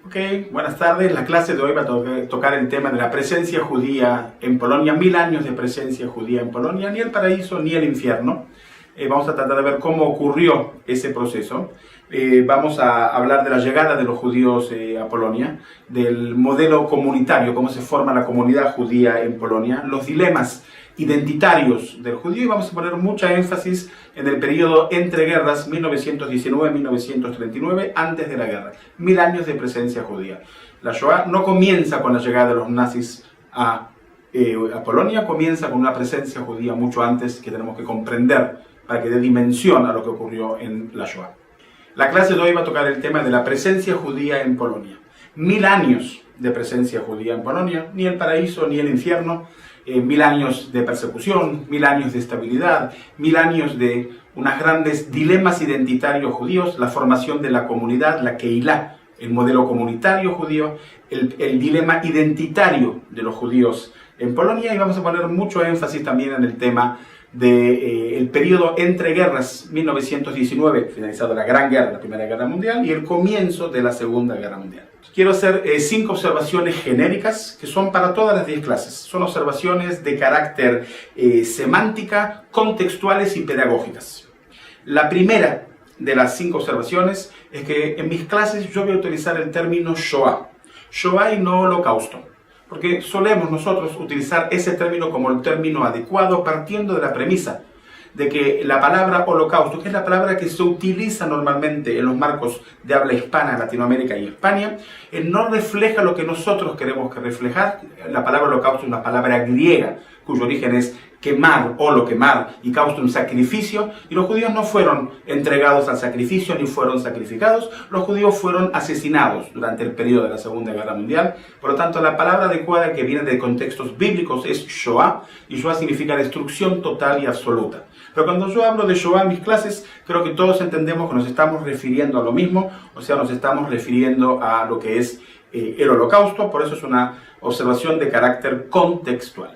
Ok, buenas tardes. La clase de hoy va a tocar el tema de la presencia judía en Polonia, 1000 años de presencia judía en Polonia, ni el paraíso ni el infierno. Vamos a tratar de ver cómo ocurrió ese proceso. Vamos a hablar de la llegada de los judíos a Polonia, del modelo comunitario, cómo se forma la comunidad judía en Polonia, los dilemas identitarios del judío, y vamos a poner mucha énfasis en el periodo entre guerras, 1919-1939, antes de la guerra, 1000 años de presencia judía. La Shoah no comienza con la llegada de los nazis a Polonia, comienza con una presencia judía mucho antes, que tenemos que comprender para que dé dimensión a lo que ocurrió en la Shoah. La clase de hoy va a tocar el tema de la presencia judía en Polonia. 1000 años de presencia judía en Polonia, ni el paraíso ni el infierno. 1000 años de persecución, 1000 años de estabilidad, 1000 años de unos grandes dilemas identitarios judíos, la formación de la comunidad, la Keilah, el modelo comunitario judío, el dilema identitario de los judíos en Polonia, y vamos a poner mucho énfasis también en el tema del periodo entre guerras, 1919, finalizada la Gran Guerra, la Primera Guerra Mundial, y el comienzo de la Segunda Guerra Mundial. Quiero hacer 5 observaciones genéricas que son para todas las 10 clases. Son observaciones de carácter semántica, contextuales y pedagógicas. La primera de las 5 observaciones es que en mis clases yo voy a utilizar el término Shoah. Shoah y no holocausto. Porque solemos nosotros utilizar ese término como el término adecuado, partiendo de la premisa de que la palabra holocausto, que es la palabra que se utiliza normalmente en los marcos de habla hispana en Latinoamérica y España, no refleja lo que nosotros queremos que reflejar. La palabra holocausto es una palabra griega, cuyo origen es quemar, holo, quemar, y caustum, sacrificio, y los judíos no fueron entregados al sacrificio ni fueron sacrificados, los judíos fueron asesinados durante el periodo de la Segunda Guerra Mundial. Por lo tanto, la palabra adecuada que viene de contextos bíblicos es Shoah, y Shoah significa destrucción total y absoluta. Pero cuando yo hablo de Shoah en mis clases, creo que todos entendemos que nos estamos refiriendo a lo mismo, o sea, nos estamos refiriendo a lo que es el holocausto. Por eso es una observación de carácter contextual.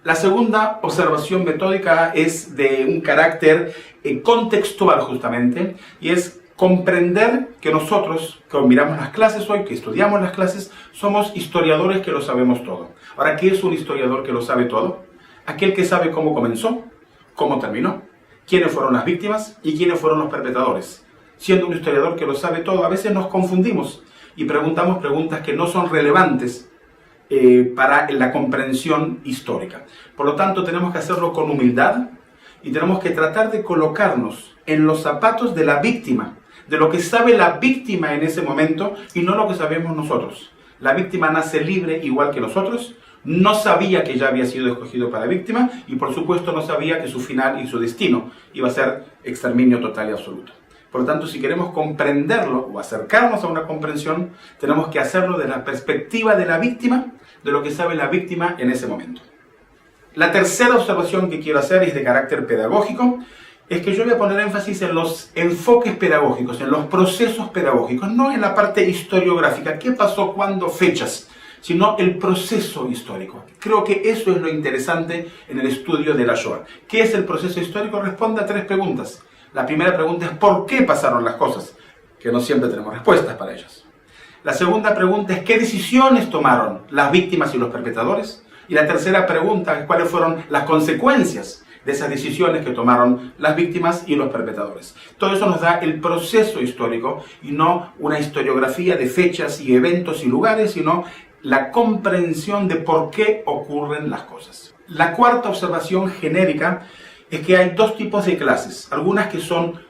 La segunda observación metódica es de un carácter contextual justamente, y es comprender que nosotros, que miramos las clases hoy, que estudiamos las clases, somos historiadores que lo sabemos todo. Ahora, ¿qué es un historiador que lo sabe todo? Aquel que sabe cómo comenzó, cómo terminó, quiénes fueron las víctimas y quiénes fueron los perpetradores. Siendo un historiador que lo sabe todo, a veces nos confundimos y preguntamos preguntas que no son relevantes para la comprensión histórica. Por lo tanto, tenemos que hacerlo con humildad y tenemos que tratar de colocarnos en los zapatos de la víctima, de lo que sabe la víctima en ese momento y no lo que sabemos nosotros. La víctima nace libre igual que nosotros, no sabía que ya había sido escogido para víctima y por supuesto no sabía que su final y su destino iba a ser exterminio total y absoluto. Por lo tanto, si queremos comprenderlo o acercarnos a una comprensión, tenemos que hacerlo desde la perspectiva de la víctima, de lo que sabe la víctima en ese momento. La tercera observación que quiero hacer es de carácter pedagógico, es que yo voy a poner énfasis en los enfoques pedagógicos, en los procesos pedagógicos, no en la parte historiográfica, qué pasó, cuándo, fechas, sino el proceso histórico. Creo que eso es lo interesante en el estudio de la Shoah. ¿Qué es el proceso histórico? Responde a 3 preguntas. La primera pregunta es ¿por qué pasaron las cosas? Que no siempre tenemos respuestas para ellas. La segunda pregunta es ¿qué decisiones tomaron las víctimas y los perpetradores? Y la tercera pregunta es ¿cuáles fueron las consecuencias de esas decisiones que tomaron las víctimas y los perpetradores? Todo eso nos da el proceso histórico y no una historiografía de fechas y eventos y lugares, sino la comprensión de por qué ocurren las cosas. La cuarta observación genérica es que hay 2 tipos de clases, algunas que son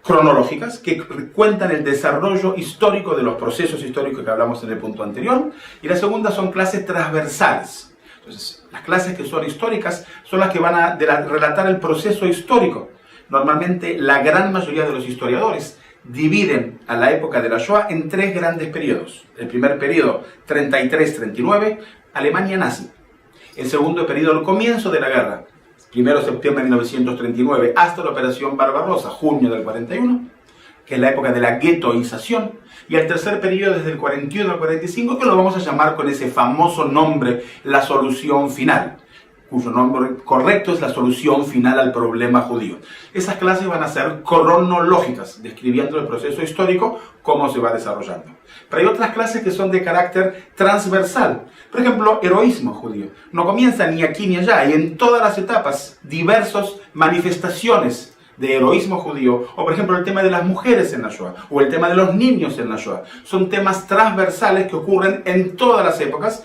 cronológicas, que cuentan el desarrollo histórico de los procesos históricos que hablamos en el punto anterior, y la segunda son clases transversales. Entonces, las clases que son históricas son las que van a relatar el proceso histórico. Normalmente, la gran mayoría de los historiadores dividen a la época de la Shoah en 3 grandes periodos. El primer periodo, 33-39, Alemania nazi. El segundo periodo, el comienzo de la guerra, 1 de septiembre de 1939 hasta la Operación Barbarossa, junio del 41, que es la época de la guetoización. Y el tercer periodo, desde el 41 al 45, que lo vamos a llamar con ese famoso nombre, la solución final. cuyo nombre correcto es la solución final al problema judío. Esas clases van a ser cronológicas, describiendo el proceso histórico, cómo se va desarrollando. Pero hay otras clases que son de carácter transversal. Por ejemplo, heroísmo judío. No comienza ni aquí ni allá, hay en todas las etapas diversas manifestaciones de heroísmo judío, o por ejemplo el tema de las mujeres en la Shoah, o el tema de los niños en la Shoah. Son temas transversales que ocurren en todas las épocas,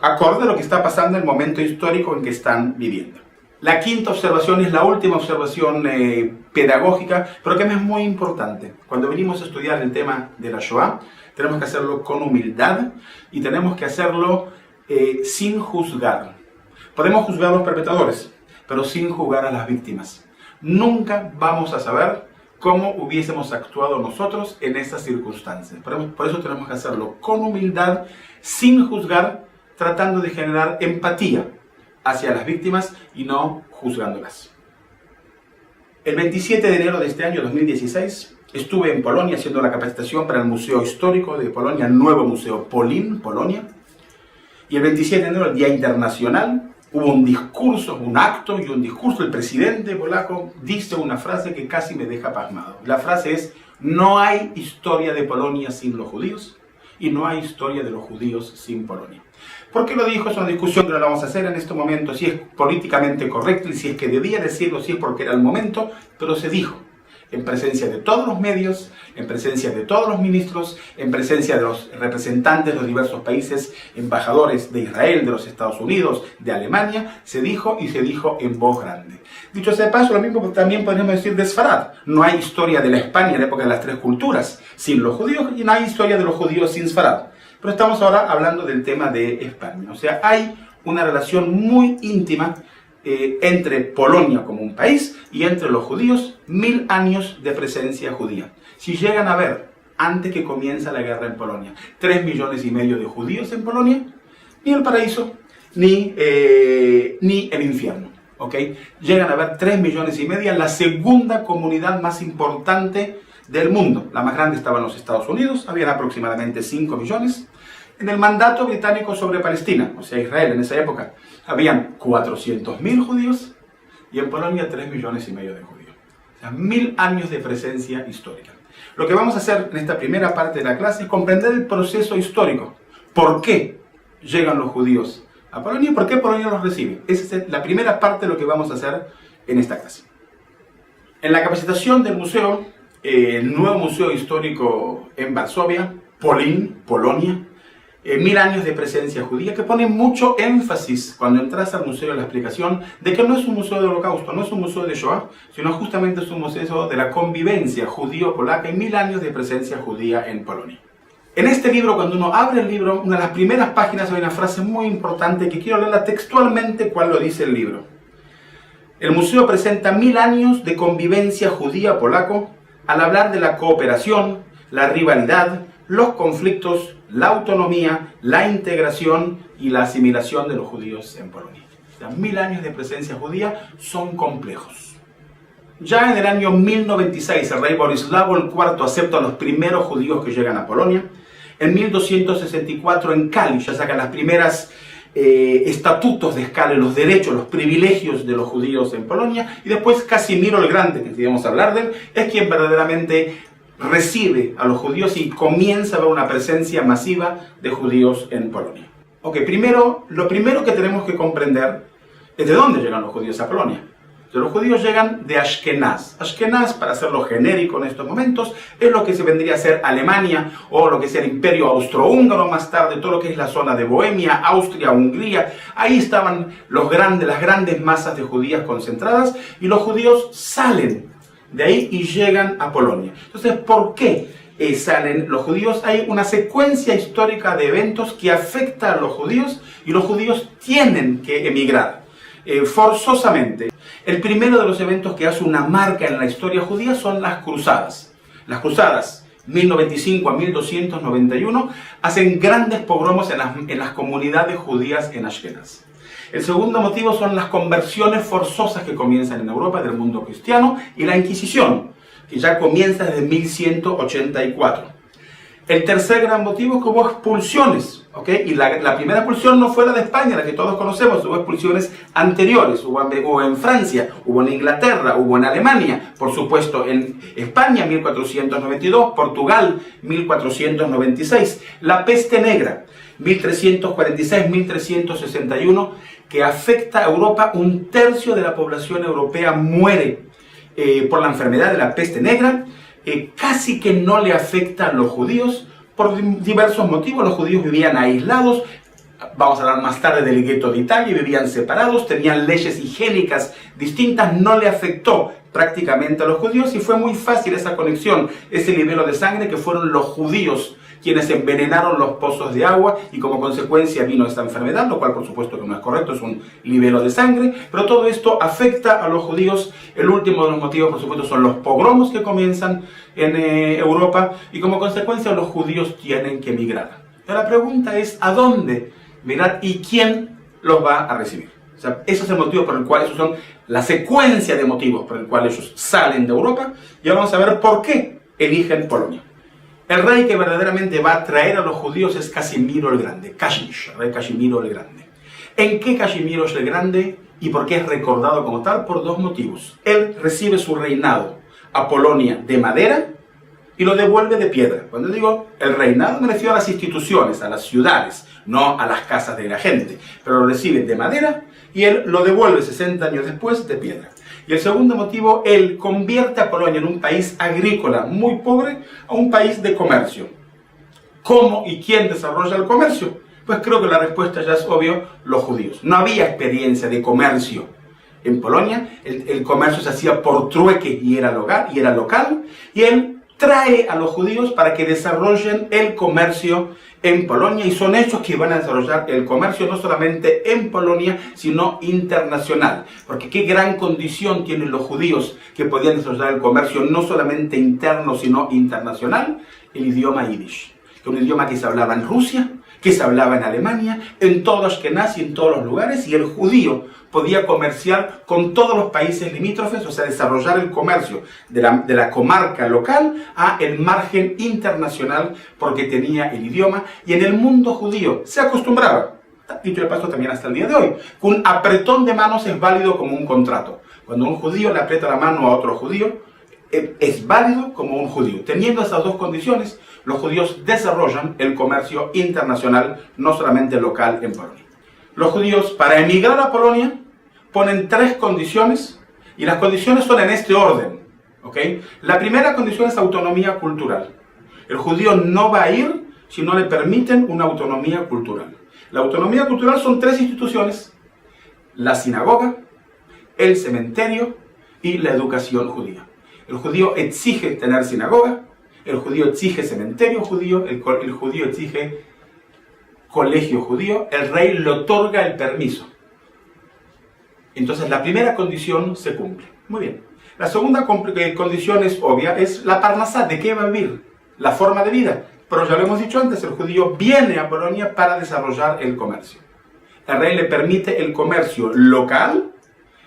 acorde a lo que está pasando en el momento histórico en que están viviendo. La quinta observación es la última observación pedagógica, pero que me es muy importante. Cuando venimos a estudiar el tema de la Shoah, tenemos que hacerlo con humildad y tenemos que hacerlo sin juzgar. Podemos juzgar a los perpetradores, pero sin juzgar a las víctimas. Nunca vamos a saber cómo hubiésemos actuado nosotros en esas circunstancias. Por eso tenemos que hacerlo con humildad, sin juzgar, tratando de generar empatía hacia las víctimas y no juzgándolas. El 27 de enero de este año 2016 estuve en Polonia haciendo la capacitación para el Museo Histórico de Polonia, el nuevo Museo Polin, Polonia. Y el 27 de enero, el Día Internacional, hubo un discurso, un acto y un discurso. El presidente polaco dice una frase que casi me deja pasmado. La frase es: no hay historia de Polonia sin los judíos y no hay historia de los judíos sin Polonia. ¿Por qué lo dijo? Es una discusión que no la vamos a hacer en este momento, si es políticamente correcto y si es que debía decirlo, si es porque era el momento, pero se dijo en presencia de todos los medios, en presencia de todos los ministros, en presencia de los representantes de los diversos países, embajadores de Israel, de los Estados Unidos, de Alemania, se dijo y se dijo en voz grande. Dicho sea de paso, lo mismo también podríamos decir de Sfarad. No hay historia de la España en la época de las tres culturas sin los judíos y no hay historia de los judíos sin Sfarad. Pero estamos ahora hablando del tema de España. O sea, hay una relación muy íntima entre Polonia como un país y entre los judíos, 1000 años de presencia judía. Si llegan a ver, antes que comienza la guerra en Polonia, 3,5 millones de judíos en Polonia, ni el paraíso, ni el infierno. ¿Okay? Llegan a ver 3,5 millones, la segunda comunidad más importante del mundo. La más grande estaba en los Estados Unidos, habían aproximadamente 5 millones. En el mandato británico sobre Palestina, o sea Israel en esa época, habían 400,000 judíos y en Polonia 3,5 millones de judíos. O sea, 1000 años de presencia histórica. Lo que vamos a hacer en esta primera parte de la clase es comprender el proceso histórico. ¿Por qué llegan los judíos a Polonia y por qué Polonia los recibe? Esa es la primera parte de lo que vamos a hacer en esta clase. En la capacitación del museo, el nuevo museo histórico en Varsovia, Polin, Polonia, 1000 años de presencia judía, que pone mucho énfasis cuando entras al museo en la explicación de que no es un museo del Holocausto, no es un museo de Shoah, sino justamente es un museo de la convivencia judío-polaca y 1000 años de presencia judía en Polonia. En este libro, cuando uno abre el libro, una de las primeras páginas hay una frase muy importante que quiero leerla textualmente cual lo dice el libro. El museo presenta 1000 años de convivencia judía-polaco al hablar de la cooperación, la rivalidad, los conflictos, la autonomía, la integración y la asimilación de los judíos en Polonia. O sea, 1000 años de presencia judía son complejos. Ya en el año 1096 el rey Borislavo IV acepta a los primeros judíos que llegan a Polonia. En 1264 en Cali ya sacan las primeras estatutos de escala, los derechos, los privilegios de los judíos en Polonia. Y después Casimiro el Grande, que debemos hablar de él, es quien verdaderamente recibe a los judíos y comienza a haber una presencia masiva de judíos en Polonia. Ok, lo primero que tenemos que comprender es de dónde llegan los judíos a Polonia. Los judíos llegan de Ashkenaz. Ashkenaz, para hacerlo genérico en estos momentos, es lo que se vendría a ser Alemania o lo que sea el Imperio Austrohúngaro más tarde, todo lo que es la zona de Bohemia, Austria, Hungría. Ahí estaban las grandes masas de judías concentradas y los judíos salen de ahí y llegan a Polonia. Entonces, ¿por qué salen los judíos? Hay una secuencia histórica de eventos que afecta a los judíos y los judíos tienen que emigrar forzosamente. El primero de los eventos que hace una marca en la historia judía son las cruzadas. Las cruzadas, 1095 a 1291, hacen grandes pogromos en las comunidades judías en Ashkenaz. El segundo motivo son las conversiones forzosas que comienzan en Europa del mundo cristiano y la Inquisición, que ya comienza desde 1184. El tercer gran motivo es como expulsiones, ¿ok? Y la primera expulsión no fue la de España, la que todos conocemos, hubo expulsiones anteriores, hubo en Francia, hubo en Inglaterra, hubo en Alemania, por supuesto en España 1492, Portugal 1496, la peste negra 1346-1361, que afecta a Europa. Un tercio de la población europea muere por la enfermedad de la peste negra. Casi que no le afecta a los judíos por diversos motivos. Los judíos vivían aislados, vamos a hablar más tarde del gueto de Italia, vivían separados, tenían leyes higiénicas distintas, no le afectó prácticamente a los judíos y fue muy fácil esa conexión, ese libelo de sangre, que fueron los judíos quienes envenenaron los pozos de agua y como consecuencia vino esta enfermedad, lo cual por supuesto que no es correcto, es un libelo de sangre, pero todo esto afecta a los judíos. El último de los motivos, por supuesto, son los pogromos que comienzan en Europa y como consecuencia los judíos tienen que emigrar. La pregunta es, ¿a dónde migrar y quién los va a recibir? O sea, ese es el motivo por el cual, esos son la secuencia de motivos por el cual ellos salen de Europa, y ahora vamos a ver por qué eligen Polonia. El rey que verdaderamente va a traer a los judíos es Casimiro el Grande, Kazimierz, el rey Casimiro el Grande. ¿En qué Casimiro es el Grande y por qué es recordado como tal? Por dos motivos. Él recibe su reinado a Polonia de madera y lo devuelve de piedra. Cuando digo el reinado me refiero a las instituciones, a las ciudades, no a las casas de la gente, pero lo recibe de madera y él lo devuelve 60 años después de piedra. Y el segundo motivo, él convierte a Polonia en un país agrícola muy pobre a un país de comercio. ¿Cómo y quién desarrolla el comercio? Pues creo que la respuesta ya es obvio, los judíos. No había experiencia de comercio en Polonia, el comercio se hacía por trueque y era local, y él trae a los judíos para que desarrollen el comercio en Polonia, y son ellos que van a desarrollar el comercio no solamente en Polonia, sino internacional. Porque qué gran condición tienen los judíos que podían desarrollar el comercio no solamente interno, sino internacional: el idioma yiddish, que es un idioma que se hablaba en Rusia, que se hablaba en Alemania, en todo Ashkenazí, en todos los lugares, y el judío podía comerciar con todos los países limítrofes, o sea, desarrollar el comercio de la comarca local a el margen internacional, porque tenía el idioma, y en el mundo judío se acostumbraba, dicho de paso también hasta el día de hoy, que un apretón de manos es válido como un contrato. Cuando un judío le aprieta la mano a otro judío, es válido como un judío. Teniendo esas dos condiciones, los judíos desarrollan el comercio internacional, no solamente local en Polonia. Los judíos, para emigrar a Polonia, ponen tres condiciones, y las condiciones son en este orden, ¿ok? La primera condición es autonomía cultural. El judío no va a ir si no le permiten una autonomía cultural. La autonomía cultural son tres instituciones: la sinagoga, el cementerio y la educación judía. El judío exige tener sinagoga, el judío exige cementerio judío, el judío exige colegio judío, el rey le otorga el permiso. Entonces la primera condición se cumple. Muy bien. La segunda condición es obvia, es la parnasá, ¿de qué va a vivir? La forma de vida. Pero ya lo hemos dicho antes, el judío viene a Polonia para desarrollar el comercio. El rey le permite el comercio local,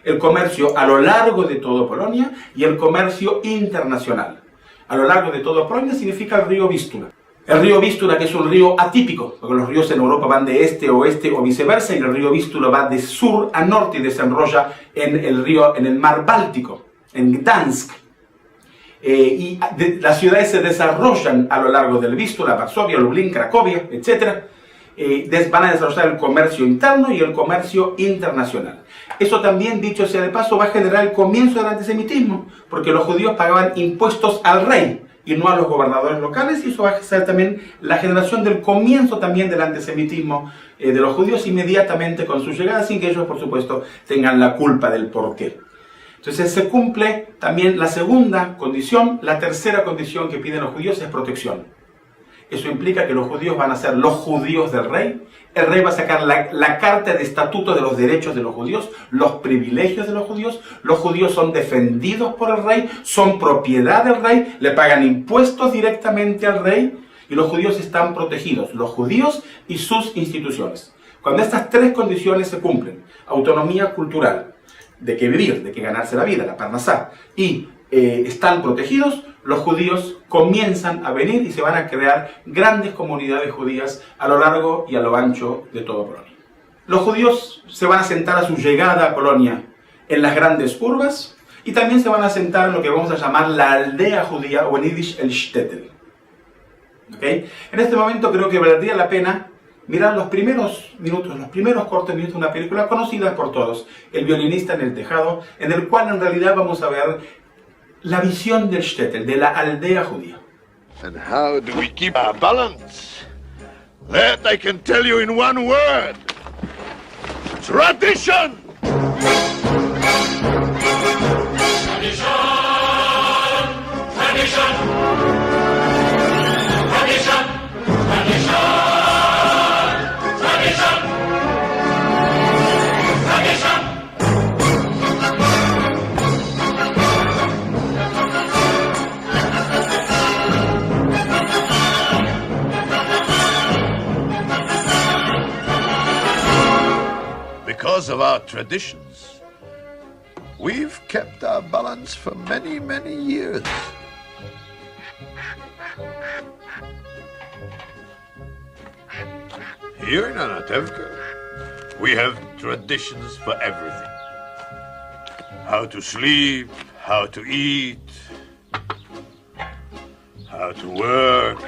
el comercio a lo largo de toda Polonia y el comercio internacional. A lo largo de toda Polonia significa el río Vístula. El río Vístula, que es un río atípico, porque los ríos en Europa van de este a oeste o viceversa, y el río Vístula va de sur a norte y desenrolla en el mar Báltico, en Gdansk. Las ciudades se desarrollan a lo largo del Vístula: Varsovia, Lublin, Cracovia, etc. Van a desarrollar el comercio interno y el comercio internacional. Eso también, dicho sea de paso, va a generar el comienzo del antisemitismo, porque los judíos pagaban impuestos al rey y no a los gobernadores locales, y eso va a ser también la generación del comienzo también del antisemitismo de los judíos inmediatamente con su llegada, sin que ellos, por supuesto, tengan la culpa del porqué. Entonces se cumple también la segunda condición. La tercera condición que piden los judíos es protección. Eso implica que los judíos van a ser los judíos del rey. El rey va a sacar la carta de estatuto de los derechos de los judíos, los privilegios de los judíos. Los judíos son defendidos por el rey, son propiedad del rey, le pagan impuestos directamente al rey, y los judíos están protegidos, los judíos y sus instituciones. Cuando estas tres condiciones se cumplen: autonomía cultural, de qué vivir, de qué ganarse la vida, la parnasá, y están protegidos, los judíos comienzan a venir y se van a crear grandes comunidades judías a lo largo y a lo ancho de toda Polonia. Los judíos se van a sentar a su llegada a Polonia en las grandes urbes y también se van a sentar en lo que vamos a llamar la aldea judía o en yiddish el shtetl. ¿Okay? En este momento creo que valdría la pena mirar los primeros minutos, los primeros cortos minutos de una película conocida por todos, El violinista en el tejado, en el cual en realidad vamos a ver la visión del shtetl, de la aldea judía. And how do we keep our balance? That I can tell you in one word. Tradition! Because of our traditions, we've kept our balance for many, many years. Here in Anatevka, we have traditions for everything. How to sleep, how to eat, how to work,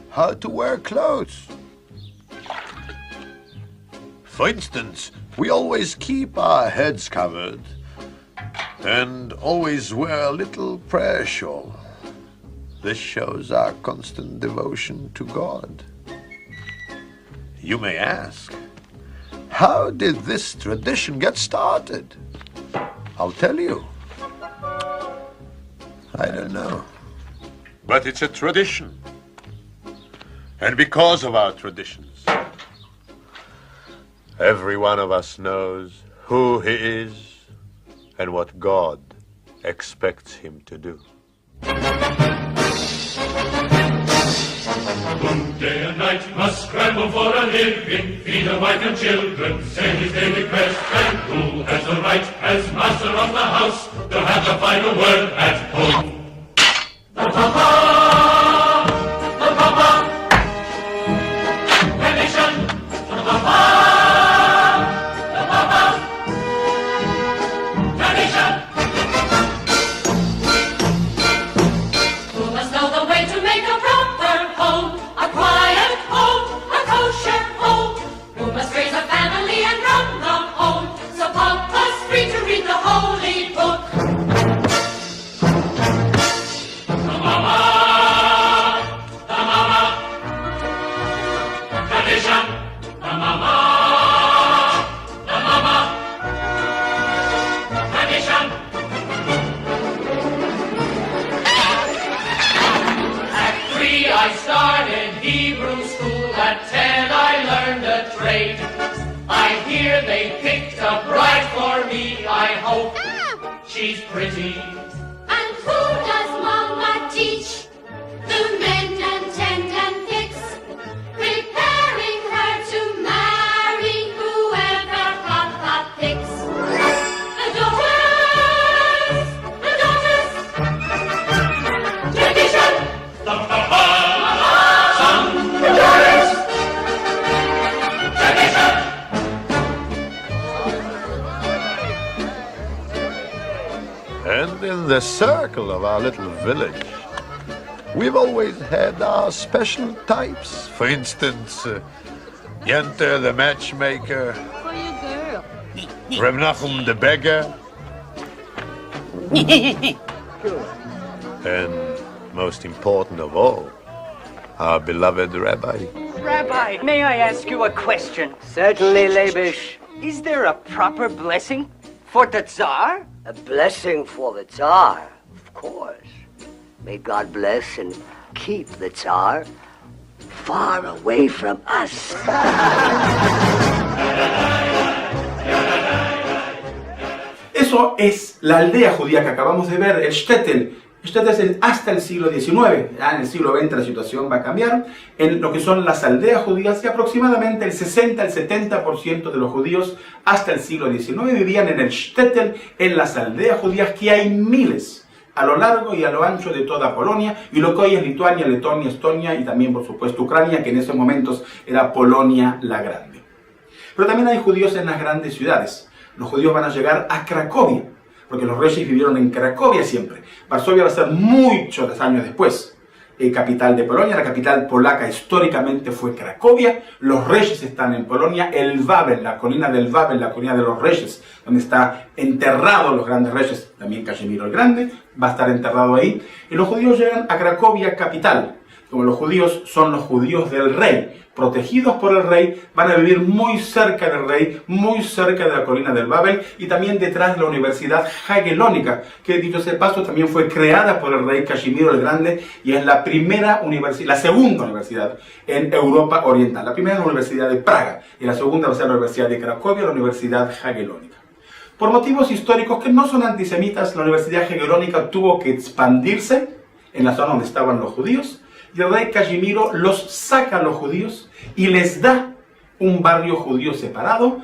how to wear clothes. For instance, we always keep our heads covered and always wear a little prayer shawl. This shows our constant devotion to God. You may ask, how did this tradition get started? I'll tell you. I don't know. But it's a tradition. And because of our traditions, every one of us knows who he is and what God expects him to do. Day and night must scramble for a living, feed a wife and children, say his daily prayers, and who has the right, as master of the house, to have the final word at home? The Papa! The Papa! Tradition! The Papa! The Papa! Tradition! Who must know the way to make a proper home? A quiet home, a kosher home. Who must raise a family and run the home? So Papa's free to read the holy book. The mama, tradition. The mama, tradition. At 3 I started Hebrew school, at 10 I learned a trade. I hear they picked a bride for me, I hope she's pretty. And who does Mama teach? To mend and tend and fix, preparing her to marry whoever Papa picks. The daughters, Tradition. The Papa. Some daughters. Tradition. And in the circle of our little village, we've always had our special types. For instance, Yenter the matchmaker, For your girl. Reb Nachum the beggar, and most important of all, our beloved rabbi. Rabbi, may I ask you a question? Certainly, Leibish. Is there a proper blessing for the Tsar? A blessing for the Tsar, of course. May God bless and keep the Tsar far away from us. Eso es la aldea judía que acabamos de ver, el shtetl, Esto es hasta el siglo XIX. Ya en el siglo XX la situación va a cambiar. En lo que son las aldeas judías, y aproximadamente el 60 al 70% de los judíos hasta el siglo XIX vivían en el shtetl, en las aldeas judías, que hay miles a lo largo y a lo ancho de toda Polonia, y lo que hoy es Lituania, Letonia, Estonia y también, por supuesto, Ucrania, que en esos momentos era Polonia la Grande. Pero también hay judíos en las grandes ciudades. Los judíos van a llegar a Cracovia, porque los reyes vivieron en Cracovia siempre. Varsovia va a ser muchos años después capital de Polonia. La capital polaca históricamente fue Cracovia. Los reyes están en Polonia. El Wawel, la colina del Wawel, la colina de los reyes, donde están enterrados los grandes reyes, también Casimiro el Grande, va a estar enterrado ahí. Y los judíos llegan a Cracovia capital. Como los judíos son los judíos del rey, protegidos por el rey, van a vivir muy cerca del rey, muy cerca de la colina del Wawel y también detrás de la Universidad Jagellónica, que dicho sea de paso también fue creada por el rey Casimiro el Grande y es la primera universidad, la segunda universidad en Europa Oriental. La primera es la Universidad de Praga y la segunda va a ser la Universidad de Cracovia, la Universidad Jagellónica. Por motivos históricos que no son antisemitas, la Universidad Jagellónica tuvo que expandirse en la zona donde estaban los judíos. Y el rey Casimiro los saca a los judíos y les da un barrio judío separado.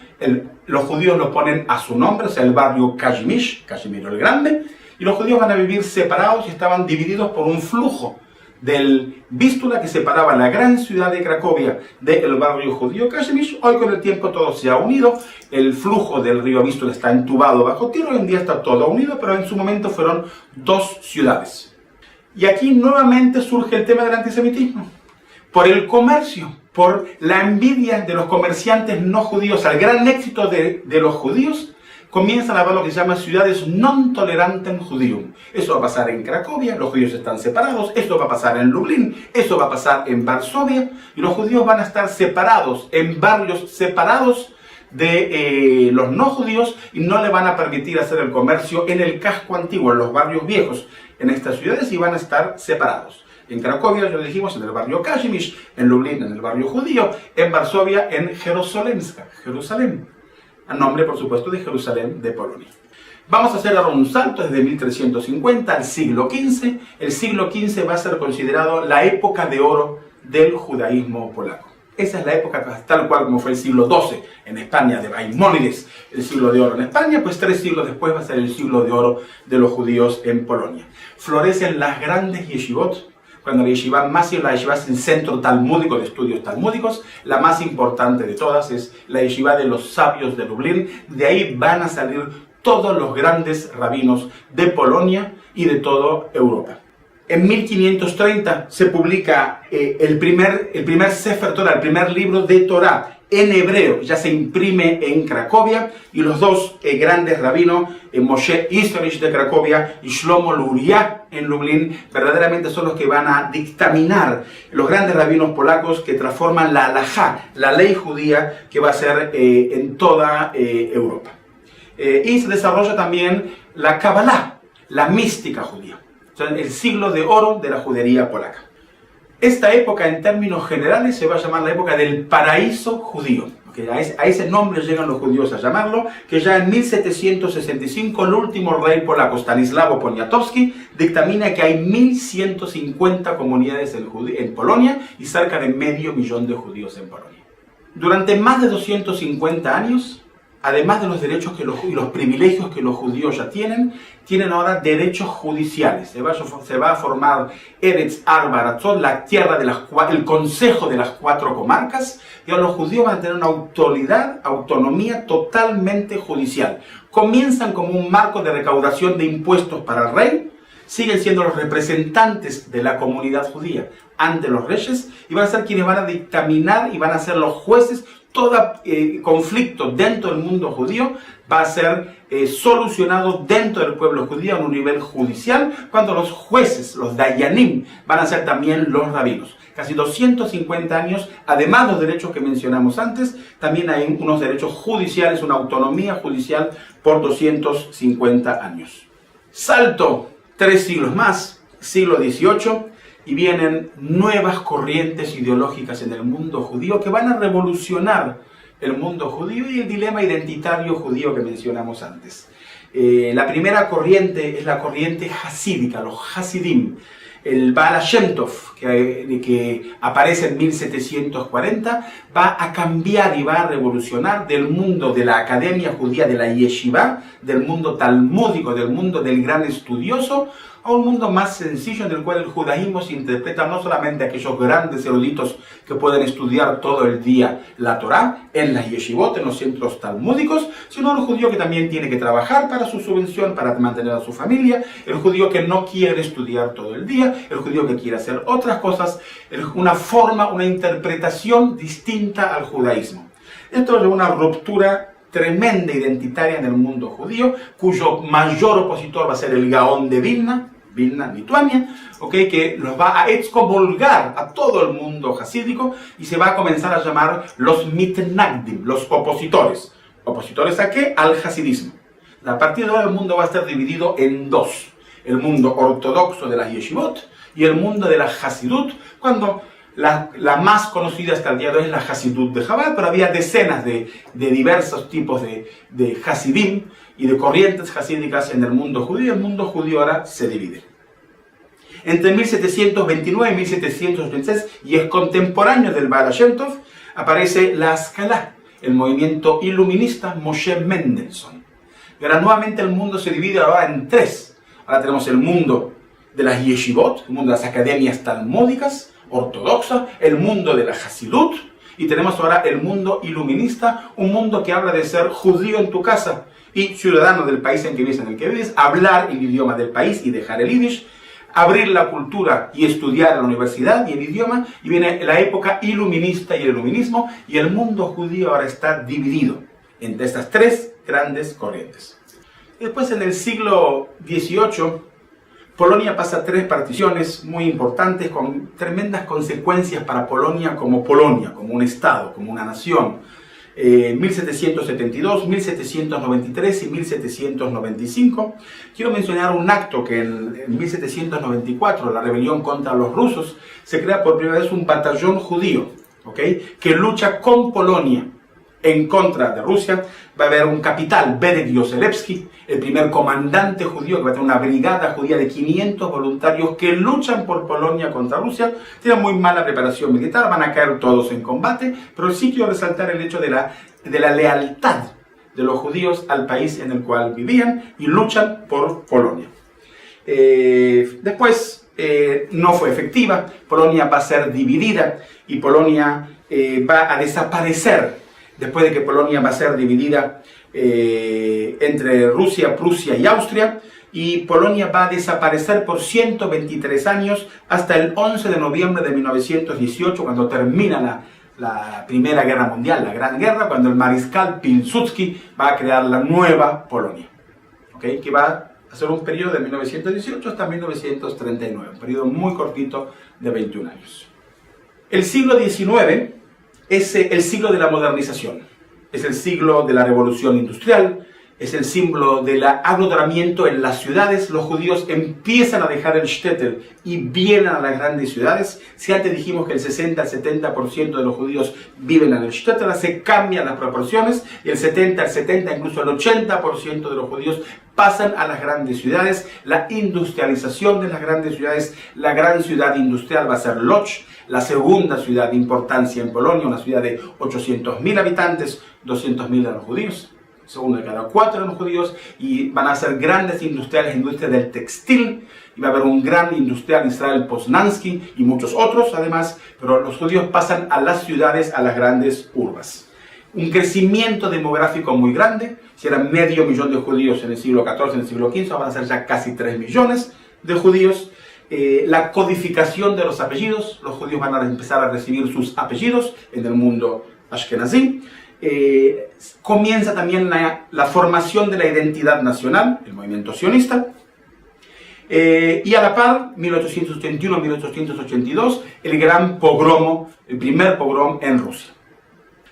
Los judíos lo ponen a su nombre, o sea, el barrio Kazimierz, Casimiro el Grande, y los judíos van a vivir separados y estaban divididos por un flujo del Vístula que separaba la gran ciudad de Cracovia del barrio judío Kazimierz. Hoy con el tiempo todo se ha unido, el flujo del río Vístula está entubado bajo tierra, hoy en día está todo unido, pero en su momento fueron dos ciudades. Y aquí nuevamente surge el tema del antisemitismo. Por el comercio, por la envidia de los comerciantes no judíos, al gran éxito de los judíos, comienzan a haber lo que se llama ciudades non tolerantem judium. Eso va a pasar en Cracovia, los judíos están separados, esto va a pasar en Lublin, eso va a pasar en Varsovia, y los judíos van a estar separados, en barrios separados de los no judíos, y no le van a permitir hacer el comercio en el casco antiguo, en los barrios viejos, en estas ciudades, y van a estar separados. En Cracovia, ya dijimos, en el barrio Kazimierz, en Lublin, en el barrio judío, en Varsovia, en Jerusalemska, Jerusalén, a nombre, por supuesto, de Jerusalén de Polonia. Vamos a hacer ahora un salto desde 1350 al siglo XV. El siglo XV va a ser considerado la época de oro del judaísmo polaco. Esa es la época tal cual como fue el siglo XII en España, de Maimónides, el siglo de oro en España, pues 3 siglos después va a ser el siglo de oro de los judíos en Polonia. Florecen las grandes yeshivot, cuando la yeshiva más y la yeshiva es el centro talmúdico de estudios talmúdicos. La más importante de todas es la yeshiva de los sabios de Lublin. De ahí van a salir todos los grandes rabinos de Polonia y de toda Europa. En 1530 se publica el primer Sefer Torah, el primer libro de Torah en hebreo, ya se imprime en Cracovia, y los dos grandes rabinos, Moshe Isserich de Cracovia y Shlomo Luria en Lublin, verdaderamente son los que van a dictaminar los grandes rabinos polacos que transforman la halajá, la ley judía que va a ser en toda Europa. Y se desarrolla también la Kabbalah, la mística judía. O sea, el siglo de oro de la judería polaca. Esta época, en términos generales, se va a llamar la época del paraíso judío. Okay, a ese nombre llegan los judíos a llamarlo, que ya en 1765 el último rey polaco, Stanislaw Poniatowski, dictamina que hay 1150 comunidades en Polonia y cerca de 500.000 de judíos en Polonia. Durante más de 250 años, además de los derechos y los privilegios que los judíos ya tienen ahora derechos judiciales. Se va a formar Eretz Arba Aratzot, la tierra el consejo de las 4 comarcas, y ahora los judíos van a tener una autonomía totalmente judicial. Comienzan como un marco de recaudación de impuestos para el rey, siguen siendo los representantes de la comunidad judía ante los reyes, y van a ser quienes van a dictaminar y van a ser los jueces. Todo conflicto dentro del mundo judío va a ser solucionado dentro del pueblo judío a un nivel judicial, cuando los jueces, los dayanim, van a ser también los rabinos. Casi 250 años, además de los derechos que mencionamos antes, también hay unos derechos judiciales, una autonomía judicial por 250 años. Salto 3 siglos más, siglo XVIII, y vienen nuevas corrientes ideológicas en el mundo judío que van a revolucionar el mundo judío y el dilema identitario judío que mencionamos antes. La primera corriente es la corriente hasídica, los Hasidim. El Baal Shem Tov, que aparece en 1740, va a cambiar y va a revolucionar del mundo de la academia judía, de la yeshiva, del mundo talmúdico, del mundo del gran estudioso, a un mundo más sencillo en el cual el judaísmo se interpreta no solamente a aquellos grandes eruditos que pueden estudiar todo el día la Torá en las yeshivot, en los centros talmúdicos, sino el judío que también tiene que trabajar para su subvención, para mantener a su familia, el judío que no quiere estudiar todo el día, el judío que quiere hacer otras cosas, una forma, una interpretación distinta al judaísmo. Esto es una ruptura tremenda identitaria en el mundo judío, cuyo mayor opositor va a ser el Gaón de Vilna, Lituania, que los va a excomulgar a todo el mundo hasídico y se va a comenzar a llamar los mitnagdim, los opositores. ¿Opositores a qué? Al hasidismo. A partir de ahora el mundo va a estar dividido en dos: el mundo ortodoxo de las yeshivot y el mundo de la hasidut, cuando la más conocida hasta el día de hoy es la Hasidut de Chabad, pero había decenas de diversos tipos de Hasidim y de corrientes hasídicas en el mundo judío. El mundo judío ahora se divide. Entre 1729 y 1786, y es contemporáneo del Baal Shem Tov, aparece la Haskalah, el movimiento iluminista Moshe Mendelssohn. Y ahora nuevamente el mundo se divide ahora en tres. Ahora tenemos el mundo de las yeshivot, el mundo de las academias talmúdicas, ortodoxa, el mundo de la Hasidut, y tenemos ahora el mundo iluminista, un mundo que habla de ser judío en tu casa y ciudadano del país en el que vives, hablar el idioma del país y dejar el yiddish, abrir la cultura y estudiar en la universidad y el idioma, y viene la época iluminista y el iluminismo, y el mundo judío ahora está dividido entre estas tres grandes corrientes. Después, en el siglo XVIII, Polonia pasa tres particiones muy importantes con tremendas consecuencias para Polonia, como un estado, como una nación. 1772, 1793 y 1795. Quiero mencionar un acto que en 1794, la rebelión contra los rusos, se crea por primera vez un batallón judío, que lucha con Polonia en contra de Rusia. Va a haber un capitán, Berek Yoselewski, el primer comandante judío, que va a tener una brigada judía de 500 voluntarios que luchan por Polonia contra Rusia. Tienen muy mala preparación militar, van a caer todos en combate, pero sí quiero resaltar el hecho de la lealtad de los judíos al país en el cual vivían y luchan por Polonia. Después no fue efectiva, Polonia va a ser dividida y Polonia va a desaparecer. Después de que Polonia va a ser dividida entre Rusia, Prusia y Austria, y Polonia va a desaparecer por 123 años hasta el 11 de noviembre de 1918, cuando termina la Primera Guerra Mundial, la Gran Guerra, cuando el mariscal Pilsudski va a crear la nueva Polonia, que va a ser un periodo de 1918 hasta 1939, un periodo muy cortito de 21 años. El siglo XIX es el siglo de la modernización, es el siglo de la revolución industrial, es el símbolo del aglomeramiento en las ciudades. Los judíos empiezan a dejar el shtetl y vienen a las grandes ciudades. Si antes dijimos que el 60 al 70% de los judíos viven en el shtetl, ahora se cambian las proporciones y el 70 al 70, incluso el 80% de los judíos pasan a las grandes ciudades. La industrialización de las grandes ciudades, la gran ciudad industrial va a ser Łódź, la segunda ciudad de importancia en Polonia, una ciudad de 800.000 habitantes, 200.000 de los judíos, segundo de cada 4 de los judíos, y van a ser grandes industriales, industria del textil, y va a haber un gran industrial, Israel Poznański, y muchos otros además, pero los judíos pasan a las ciudades, a las grandes urbas. Un crecimiento demográfico muy grande. Si eran 500.000 de judíos en el siglo XIV, en el siglo XV, van a ser ya casi 3 millones de judíos. La codificación de los apellidos, los judíos van a empezar a recibir sus apellidos en el mundo ashkenazí. Comienza también la formación de la identidad nacional, el movimiento sionista. Y a la par, 1881-1882, el gran pogromo, el primer pogrom en Rusia.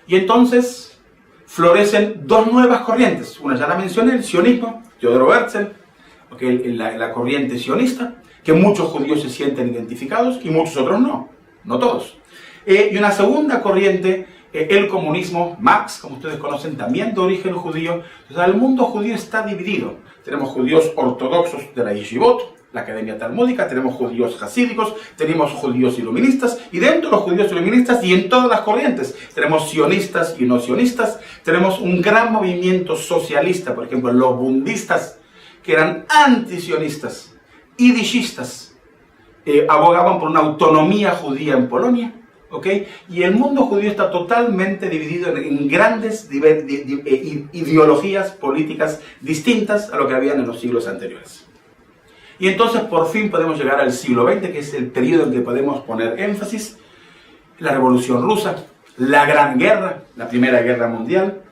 Y entonces florecen dos nuevas corrientes. Una ya la mencioné, el sionismo, Teodoro Herzl, la corriente sionista, que muchos judíos se sienten identificados y muchos otros no todos. Y una segunda corriente El comunismo, Marx, como ustedes conocen, también de origen judío. O sea, el mundo judío está dividido. Tenemos judíos ortodoxos de la Yeshivot, la Academia Talmúdica, tenemos judíos hasídicos, tenemos judíos iluministas, y dentro de los judíos iluministas y en todas las corrientes tenemos sionistas y no sionistas, tenemos un gran movimiento socialista, por ejemplo, los bundistas, que eran antisionistas, idishistas, abogaban por una autonomía judía en Polonia, ¿ok? Y el mundo judío está totalmente dividido en grandes ideologías políticas distintas a lo que habían en los siglos anteriores. Y entonces por fin podemos llegar al siglo XX, que es el periodo en que podemos poner énfasis. La Revolución Rusa, la Gran Guerra, la Primera Guerra Mundial.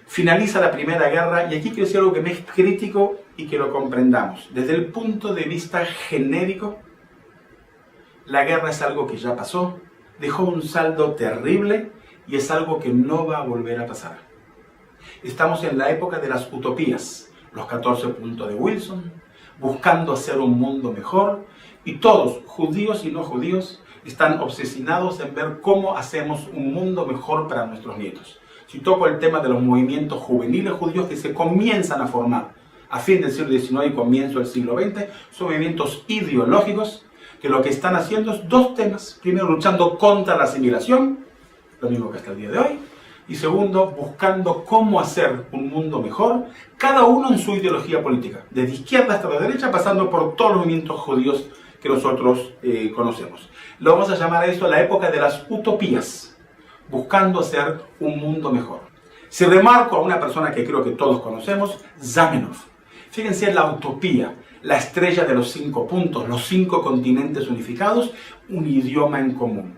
Finaliza la Primera Guerra, y aquí quiero decir algo que me es crítico y que lo comprendamos. Desde el punto de vista genérico, la guerra es algo que ya pasó, dejó un saldo terrible y es algo que no va a volver a pasar. Estamos en la época de las utopías, los 14 puntos de Wilson, buscando hacer un mundo mejor, y todos, judíos y no judíos, están obsesionados en ver cómo hacemos un mundo mejor para nuestros nietos. Si toco el tema de los movimientos juveniles judíos que se comienzan a formar a fin del siglo XIX y comienzo del siglo XX, son movimientos ideológicos que lo que están haciendo es dos temas. Primero, luchando contra la asimilación, lo mismo que hasta el día de hoy, y segundo, buscando cómo hacer un mundo mejor, cada uno en su ideología política, desde izquierda hasta la derecha, pasando por todos los movimientos judíos que nosotros conocemos. Lo vamos a llamar a eso la época de las utopías, buscando hacer un mundo mejor. Si remarco a una persona que creo que todos conocemos, Zamenhof. Fíjense en la utopía, la estrella de los 5 puntos, los 5 continentes unificados, un idioma en común.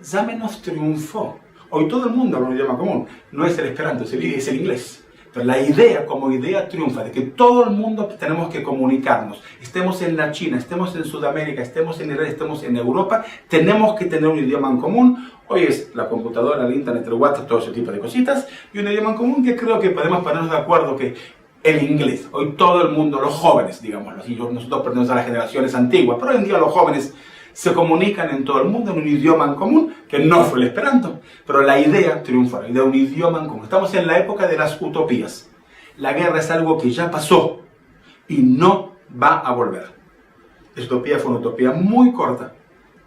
Zamenhof triunfó. Hoy todo el mundo habla un idioma común. No es el esperanto, es el inglés. Pero la idea como idea triunfa, de que todo el mundo tenemos que comunicarnos. Estemos en la China, estemos en Sudamérica, estemos en Israel, estemos en Europa, tenemos que tener un idioma en común. Hoy es la computadora, el internet, el WhatsApp, todo ese tipo de cositas. Y un idioma en común que creo que podemos ponernos de acuerdo que el inglés. Hoy todo el mundo, los jóvenes, digámoslo así, nosotros pertenecemos a las generaciones antiguas, pero hoy en día los jóvenes se comunican en todo el mundo en un idioma en común, que no fue el esperanto, pero la idea triunfa, la idea de un idioma en común. Estamos en la época de las utopías. La guerra es algo que ya pasó y no va a volver. Esta utopía fue una utopía muy corta,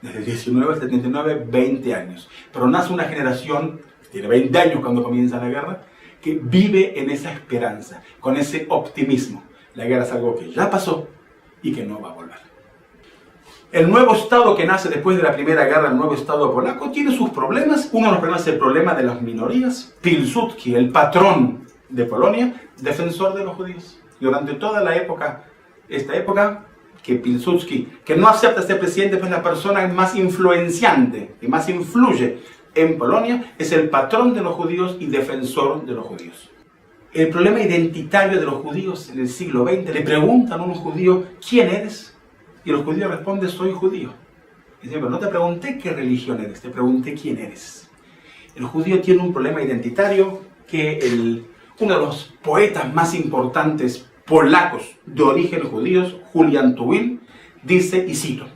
desde 19 hasta 39, 20 años. Pero nace una generación, que tiene 20 años cuando comienza la guerra, que vive en esa esperanza, con ese optimismo. La guerra es algo que ya pasó y que no va a volver. El nuevo Estado que nace después de la Primera Guerra, el nuevo Estado polaco, tiene sus problemas. Uno de los problemas es el problema de las minorías. Pilsudski, el patrón de Polonia, defensor de los judíos. Durante toda la época, esta época, que Pilsudski, que no acepta ser presidente, pues la persona más influenciante, que más influye en Polonia, es el patrón de los judíos y defensor de los judíos. El problema identitario de los judíos en el siglo XX, le preguntan a un judío, ¿quién eres? Y los judíos responden, soy judío. Y dicen, pero no te pregunté qué religión eres, te pregunté quién eres. El judío tiene un problema identitario que uno de los poetas más importantes polacos de origen judíos, Julian Tuwim, dice, y cito,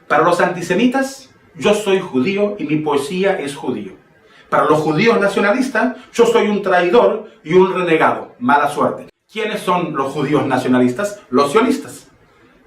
para los antisemitas, yo soy judío y mi poesía es judío. Para los judíos nacionalistas, yo soy un traidor y un renegado. Mala suerte. ¿Quiénes son los judíos nacionalistas? Los sionistas.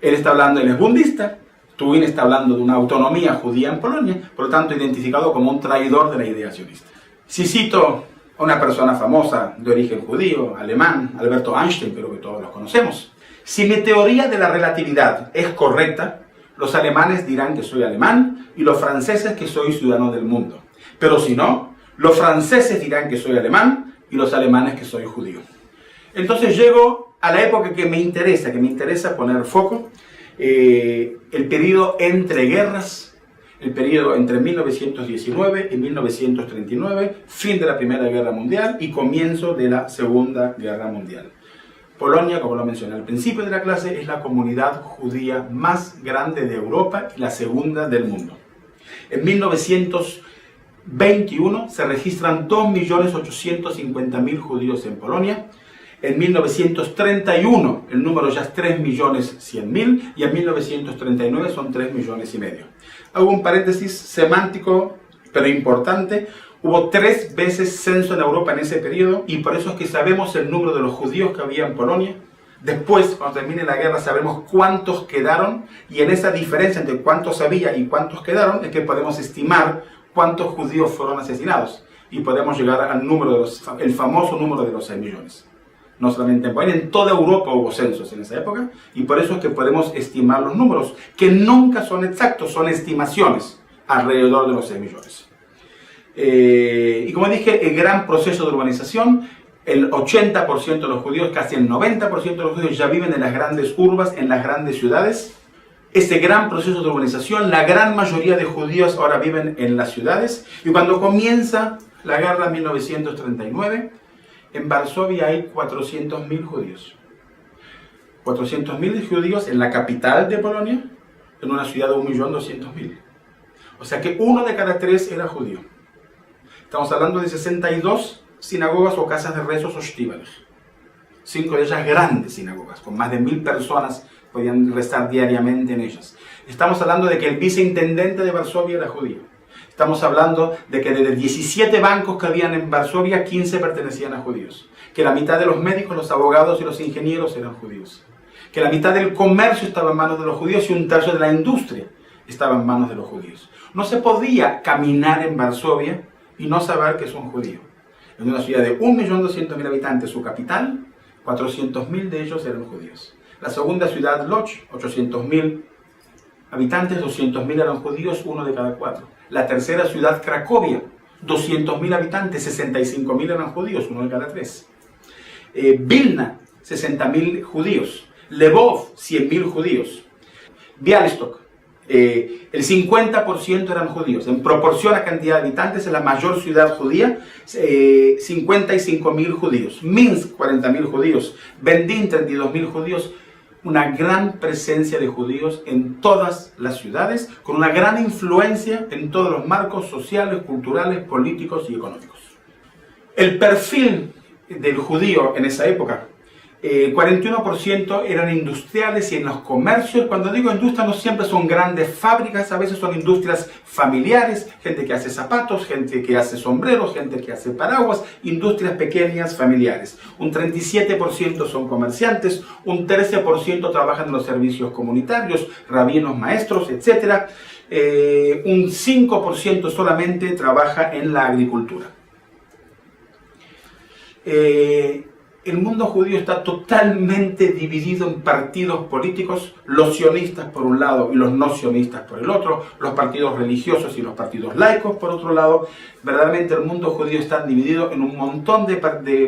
Él está hablando, él es bundista, Tuwim está hablando de una autonomía judía en Polonia, por lo tanto identificado como un traidor de la idea sionista. Si cito a una persona famosa de origen judío, alemán, Alberto Einstein, creo que todos los conocemos, si mi teoría de la relatividad es correcta, los alemanes dirán que soy alemán y los franceses que soy ciudadano del mundo. Pero si no, los franceses dirán que soy alemán y los alemanes que soy judío. Entonces llego a la época que me interesa poner foco, el periodo entre guerras, el periodo entre 1919 y 1939, fin de la Primera Guerra Mundial y comienzo de la Segunda Guerra Mundial. Polonia, como lo mencioné al principio de la clase, es la comunidad judía más grande de Europa y la segunda del mundo. En 1921 se registran 2.850.000 judíos en Polonia. En 1931 el número ya es 3.100.000 y en 1939 son 3,5 millones. Hago un paréntesis semántico pero importante. Hubo 3 veces censo en Europa en ese periodo y por eso es que sabemos el número de los judíos que había en Polonia. Después, cuando termine la guerra, sabremos cuántos quedaron y en esa diferencia entre cuántos había y cuántos quedaron es que podemos estimar cuántos judíos fueron asesinados y podemos llegar al número el famoso número de los 6 millones. No solamente en Polonia, en toda Europa hubo censos en esa época y por eso es que podemos estimar los números, que nunca son exactos, son estimaciones alrededor de los 6 millones. Y como dije, el gran proceso de urbanización, el 80% de los judíos, casi el 90% de los judíos ya viven en las grandes urbes, en las grandes ciudades. Ese gran proceso de urbanización, la gran mayoría de judíos ahora viven en las ciudades. Y cuando comienza la guerra en 1939, en Varsovia hay 400.000 judíos. 400.000 judíos en la capital de Polonia, en una ciudad de 1.200.000. O sea que 1 de cada 3 era judío. Estamos hablando de 62 sinagogas o casas de rezos o shtibalech. 5 de ellas grandes sinagogas, con más de 1.000 personas podían rezar diariamente en ellas. Estamos hablando de que el viceintendente de Varsovia era judío. Estamos hablando de que de 17 bancos que habían en Varsovia, 15 pertenecían a judíos. Que la mitad de los médicos, los abogados y los ingenieros eran judíos. Que la mitad del comercio estaba en manos de los judíos y un tercio de la industria estaba en manos de los judíos. No se podía caminar en Varsovia y no saber que es un judío. En una ciudad de 1.200.000 habitantes, su capital, 400.000 de ellos eran judíos. La segunda ciudad, Lodz, 800.000 habitantes, 200.000 eran judíos, 1 de cada 4. La tercera ciudad, Cracovia, 200.000 habitantes, 65.000 eran judíos, 1 de cada 3. Vilna, 60.000 judíos. Lvov, 100.000 judíos. Białystok, el 50% eran judíos. En proporción a cantidad de habitantes, es la mayor ciudad judía, 55.000 judíos. Minsk, 40.000 judíos. Bendín, 32.000 judíos. Una gran presencia de judíos en todas las ciudades, con una gran influencia en todos los marcos sociales, culturales, políticos y económicos. El perfil del judío en esa época, 41% eran industriales y en los comercios. Cuando digo industria, no siempre son grandes fábricas, a veces son industrias familiares, gente que hace zapatos, gente que hace sombreros, gente que hace paraguas, industrias pequeñas familiares. Un 37% son comerciantes, un 13% trabajan en los servicios comunitarios, rabinos, maestros, etc. Un 5% solamente trabaja en la agricultura. El mundo judío está totalmente dividido en partidos políticos, los sionistas por un lado y los no sionistas por el otro, los partidos religiosos y los partidos laicos por otro lado. Verdaderamente el mundo judío está dividido en un montón de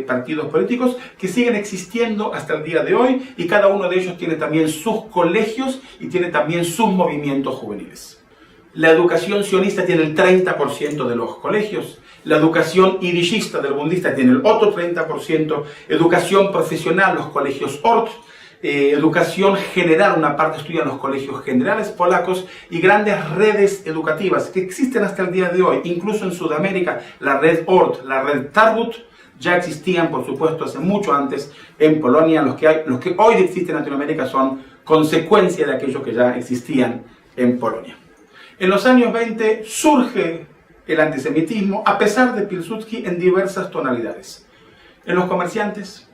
partidos políticos que siguen existiendo hasta el día de hoy y cada uno de ellos tiene también sus colegios y tiene también sus movimientos juveniles. La educación sionista tiene el 30% de los colegios. La educación yidishista del bundista tiene el otro 30%, educación profesional, los colegios Ort, educación general, una parte estudia en los colegios generales polacos y grandes redes educativas que existen hasta el día de hoy, incluso en Sudamérica, la red Ort, la red Tarbut, ya existían por supuesto hace mucho antes en Polonia. Los que hoy existen en Latinoamérica son consecuencia de aquellos que ya existían en Polonia. En los años 20 surge el antisemitismo, a pesar de Pilsudski, en diversas tonalidades. En los comerciantes,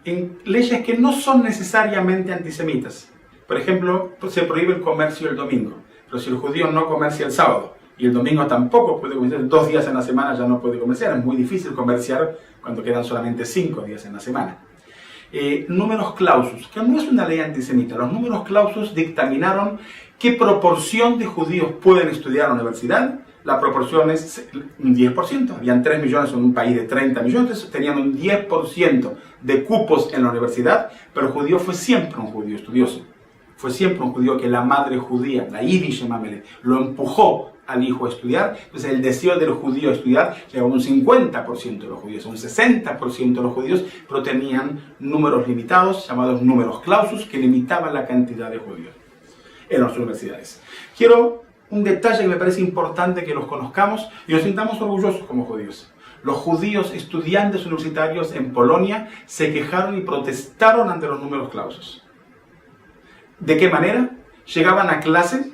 en leyes que no son necesariamente antisemitas. Por ejemplo, se prohíbe el comercio el domingo, pero si el judío no comercia el sábado y el domingo tampoco puede comerciar, 2 días en la semana ya no puede comerciar, es muy difícil comerciar cuando quedan solamente 5 días en la semana. Números clausus, que no es una ley antisemita. Los números clausus dictaminaron qué proporción de judíos pueden estudiar en la universidad. La proporción es un 10%. Habían 3 millones en un país de 30 millones, tenían un 10% de cupos en la universidad, pero el judío fue siempre un judío estudioso. Fue siempre un judío que la madre judía, la Yiddish Mamele, lo empujó al hijo a estudiar. Entonces el deseo del judío a estudiar llegaba a un 50% de los judíos, un 60% de los judíos, pero tenían números limitados, llamados números clausus, que limitaban la cantidad de judíos en las universidades. Quiero un detalle que me parece importante que los conozcamos y nos sintamos orgullosos como judíos. Los judíos estudiantes universitarios en Polonia se quejaron y protestaron ante los números clausus. ¿De qué manera? Llegaban a clase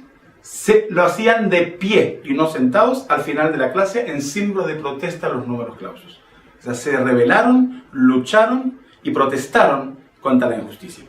lo hacían de pie y no sentados al final de la clase en símbolo de protesta a los números clausus. O sea, se rebelaron, lucharon y protestaron contra la injusticia.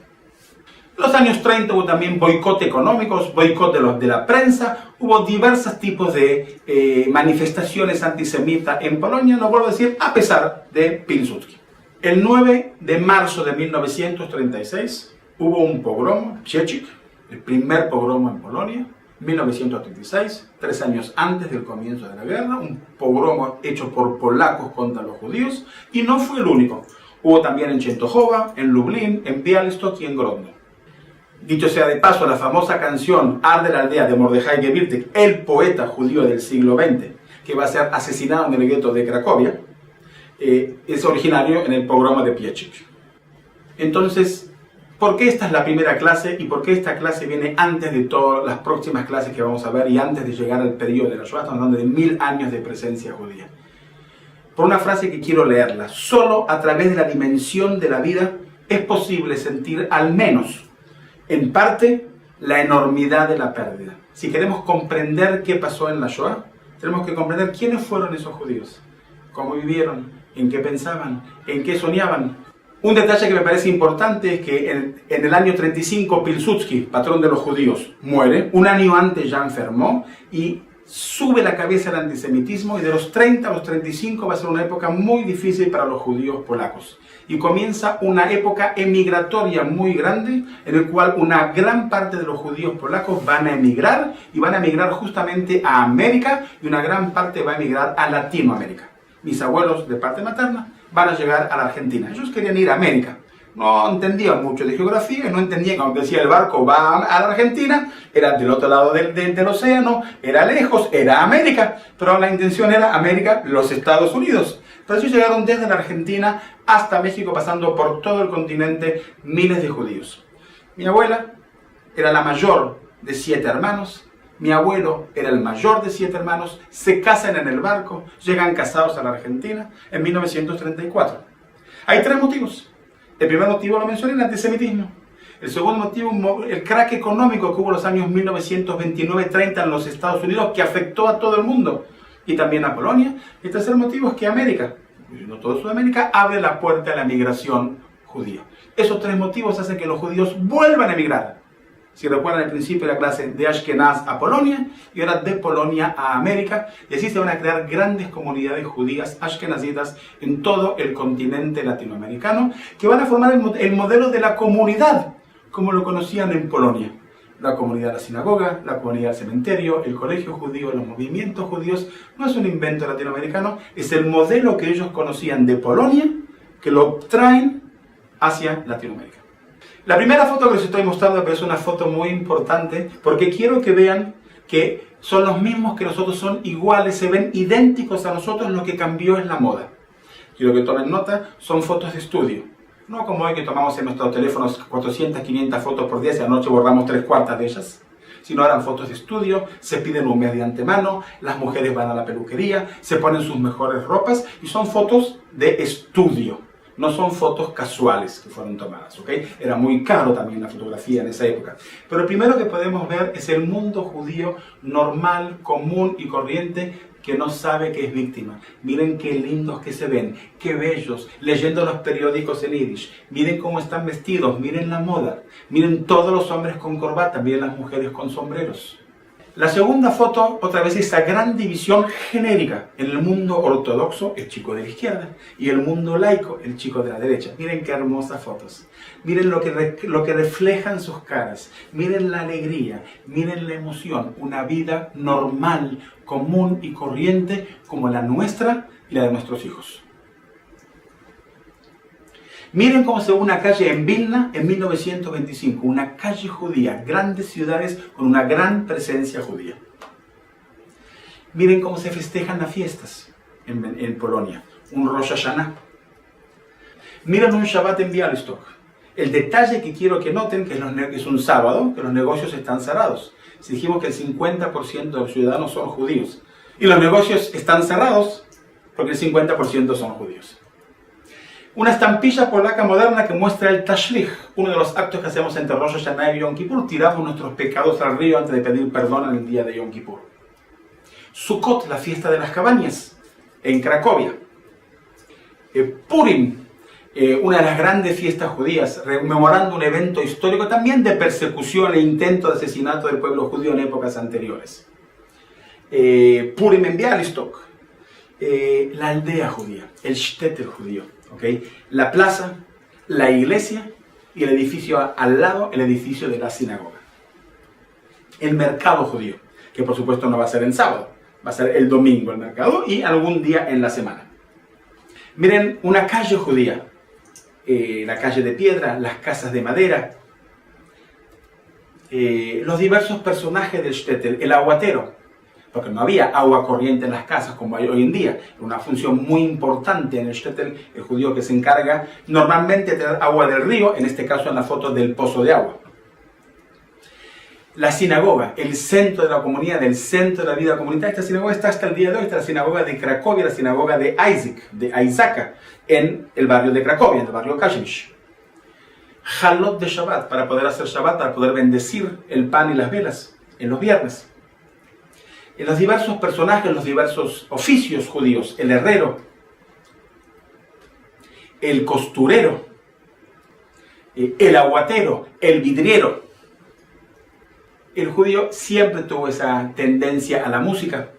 En los años 30 hubo también boicot económicos, boicot de la prensa, hubo diversos tipos de manifestaciones antisemitas en Polonia, no vuelvo a decir, a pesar de Pilsudski. El 9 de marzo de 1936 hubo un pogrom, Piechik, el primer pogrom en Polonia, 1936, 3 años antes del comienzo de la guerra, un pogrom hecho por polacos contra los judíos, y no fue el único. Hubo también en Częstochowa, en Lublin, en Białystok y en Grodno. Dicho sea de paso, la famosa canción Arde la aldea de Mordechai Gewirtek, el poeta judío del siglo XX, que va a ser asesinado en el gueto de Cracovia, es originario en el pogrom de Piechik. Entonces, ¿por qué esta es la primera clase y por qué esta clase viene antes de todas las próximas clases que vamos a ver y antes de llegar al periodo de la Shoah? Estamos hablando de 1000 años de presencia judía. Por una frase que quiero leerla: solo a través de la dimensión de la vida es posible sentir al menos, en parte, la enormidad de la pérdida. Si queremos comprender qué pasó en la Shoah, tenemos que comprender quiénes fueron esos judíos, cómo vivieron, en qué pensaban, en qué soñaban. Un detalle que me parece importante es que en el año 35 Pilsudski, patrón de los judíos, muere. Un año antes ya enfermó y sube la cabeza el antisemitismo, y de los 30 a los 35 va a ser una época muy difícil para los judíos polacos. Y comienza una época emigratoria muy grande, en el cual una gran parte de los judíos polacos van a emigrar, y van a emigrar justamente a América, y una gran parte va a emigrar a Latinoamérica. Mis abuelos de parte materna van a llegar a la Argentina. Ellos querían ir a América. No entendían mucho de geografía, no entendían, como decía, el barco va a la Argentina, era del otro lado del océano, era lejos, era América, pero la intención era América, los Estados Unidos. Entonces ellos llegaron desde la Argentina hasta México, pasando por todo el continente, miles de judíos. Mi abuela era la mayor de 7 hermanos, mi abuelo era el mayor de 7 hermanos, se casan en el barco, llegan casados a la Argentina en 1934. Hay 3 motivos. El primer motivo lo mencioné, el antisemitismo. El segundo motivo, el crack económico que hubo en los años 1929-30 en los Estados Unidos, que afectó a todo el mundo y también a Polonia. Y el tercer motivo es que América, no toda Sudamérica, abre la puerta a la migración judía. Esos 3 motivos hacen que los judíos vuelvan a emigrar. Si recuerdan, al principio de la clase, de Ashkenaz a Polonia, y ahora de Polonia a América, y así se van a crear grandes comunidades judías ashkenazitas en todo el continente latinoamericano, que van a formar el modelo de la comunidad, como lo conocían en Polonia. La comunidad de la sinagoga, la comunidad del cementerio, el colegio judío, los movimientos judíos, no es un invento latinoamericano, es el modelo que ellos conocían de Polonia, que lo traen hacia Latinoamérica. La primera foto que les estoy mostrando es una foto muy importante, porque quiero que vean que son los mismos que nosotros, son iguales, se ven idénticos a nosotros. Lo que cambió es la moda. Quiero que tomen nota, son fotos de estudio. No como hoy que tomamos en nuestros teléfonos 400, 500 fotos por día y anoche borramos 3/4 de ellas. Sino eran fotos de estudio, se piden un mes de antemano, las mujeres van a la peluquería, se ponen sus mejores ropas y son fotos de estudio. No son fotos casuales que fueron tomadas, ¿ok? Era muy caro también la fotografía en esa época. Pero lo primero que podemos ver es el mundo judío normal, común y corriente, que no sabe que es víctima. Miren qué lindos que se ven, qué bellos, leyendo los periódicos en Yiddish. Miren cómo están vestidos, miren la moda. Miren todos los hombres con corbata, miren las mujeres con sombreros. La segunda foto, otra vez, esa gran división genérica. En el mundo ortodoxo, el chico de la izquierda, y el mundo laico, el chico de la derecha. Miren qué hermosas fotos. Miren lo que reflejan sus caras. Miren la alegría, miren la emoción. Una vida normal, común y corriente como la nuestra y la de nuestros hijos. Miren cómo se ve una calle en Vilna en 1925, una calle judía, grandes ciudades con una gran presencia judía. Miren cómo se festejan las fiestas en Polonia, un Rosh Hashanah. Miren un Shabbat en Białystok. El detalle que quiero que noten que es un sábado, que los negocios están cerrados. Si dijimos que el 50% de los ciudadanos son judíos y los negocios están cerrados porque el 50% son judíos. Una estampilla polaca moderna que muestra el Tashlich, uno de los actos que hacemos entre Rosh Hashanah y Yom Kippur. Tiramos nuestros pecados al río antes de pedir perdón en el día de Yom Kippur. Sukkot, la fiesta de las cabañas, en Cracovia. Purim, una de las grandes fiestas judías, rememorando un evento histórico también de persecución e intento de asesinato del pueblo judío en épocas anteriores. Purim en Bialystok, la aldea judía, el shtetl judío, ¿okay? La plaza, la iglesia y el edificio al lado, el edificio de la sinagoga. El mercado judío, que por supuesto no va a ser en sábado, va a ser el domingo el mercado y algún día en la semana. Miren, una calle judía, la calle de piedra, las casas de madera, los diversos personajes del shtetl, el aguatero, porque no había agua corriente en las casas como hay hoy en día. Una función muy importante en el shtetl, el judío que se encarga normalmente de tener agua del río, en este caso en la foto del pozo de agua. La sinagoga, el centro de la comunidad, el centro de la vida comunitaria. Esta sinagoga está hasta el día de hoy, está la sinagoga de Cracovia, la sinagoga de Isaac, en el barrio de Cracovia, en el barrio Kazimierz. Halot de Shabbat, para poder hacer Shabbat, para poder bendecir el pan y las velas en los viernes. En los diversos personajes, los diversos oficios judíos, el herrero, el costurero, el aguatero, el vidriero. El judío siempre tuvo esa tendencia a la música,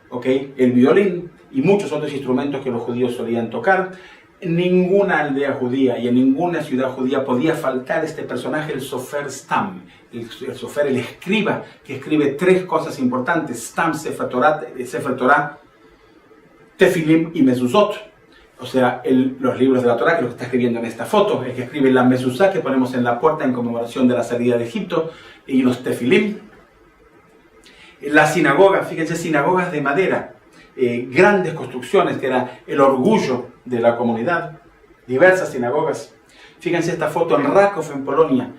¿okay? El violín y muchos otros instrumentos que los judíos solían tocar. En ninguna aldea judía y en ninguna ciudad judía podía faltar este personaje, el Sofer Stam, el Sofer, el escriba, que escribe tres cosas importantes: Stam, Sefer Torah, Tefilim y Mezuzot. O sea, los libros de la Torah, que es lo que está escribiendo en esta foto, el que escribe la Mezuzá que ponemos en la puerta en conmemoración de la salida de Egipto, y los Tefilim. La sinagoga, fíjense, sinagogas de madera, grandes construcciones, que era el orgullo de la comunidad, diversas sinagogas. Fíjense esta foto en Rakov, en Polonia,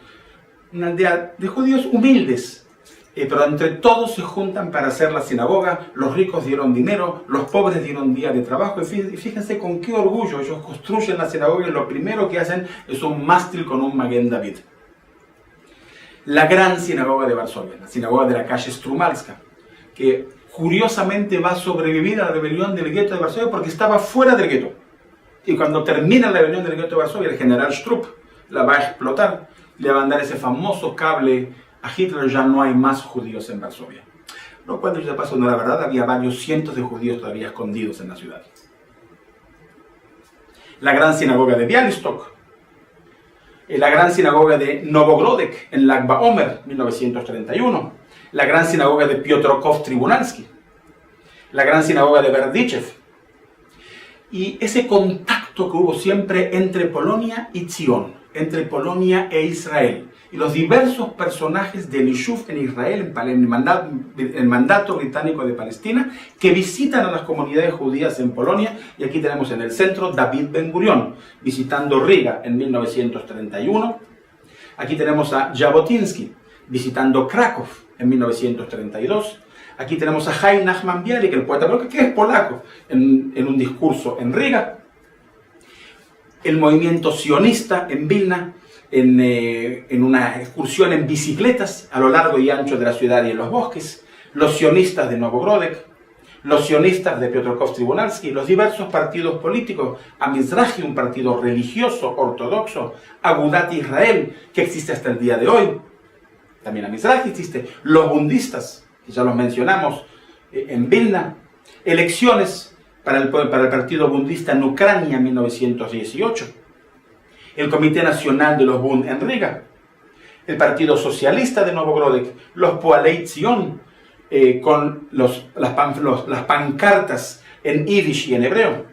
una aldea de judíos humildes, pero entre todos se juntan para hacer la sinagoga. Los ricos dieron dinero, los pobres dieron día de trabajo, y fíjense con qué orgullo ellos construyen la sinagoga, y lo primero que hacen es un mástil con un Maguen David. La gran sinagoga de Varsovia, la sinagoga de la calle Strumalska, que curiosamente va a sobrevivir a la rebelión del gueto de Varsovia porque estaba fuera del gueto. Y cuando termina la rebelión del gueto de Varsovia, el general Stroop la va a explotar, le va a mandar ese famoso cable a Hitler: ya no hay más judíos en Varsovia. Lo cual, ya pasó, no, la verdad, había varios cientos de judíos todavía escondidos en la ciudad. La gran sinagoga de Bialystok, la gran sinagoga de Novogrodek en Lag BaOmer, 1931, la gran sinagoga de Piotrkov Tribunalski, la gran sinagoga de Berdichev, y ese contacto que hubo siempre entre Polonia y Zion, entre Polonia e Israel, y los diversos personajes del Yishuv en Israel, en el mandato británico de Palestina, que visitan a las comunidades judías en Polonia. Y aquí tenemos en el centro David Ben Gurion visitando Riga en 1931. Aquí tenemos a Jabotinsky visitando Krakow en 1932. Aquí tenemos a Chaim Nachman Bialik, el poeta, pero que es polaco, en un discurso en Riga. El movimiento sionista en Vilna, en una excursión en bicicletas a lo largo y ancho de la ciudad y en los bosques. Los sionistas de Novogrodek, los sionistas de Piotrkov Tribunalski, los diversos partidos políticos, Amizrahi, un partido religioso ortodoxo, Agudat Israel, que existe hasta el día de hoy. También Amizrahi existe. Los bundistas, que ya los mencionamos, en Vilna. Elecciones para el partido bundista en Ucrania en 1918. El Comité Nacional de los Bund en Riga. El Partido Socialista de Novogrodek. Los Poalei Zion, con las pancartas en yiddish y en hebreo.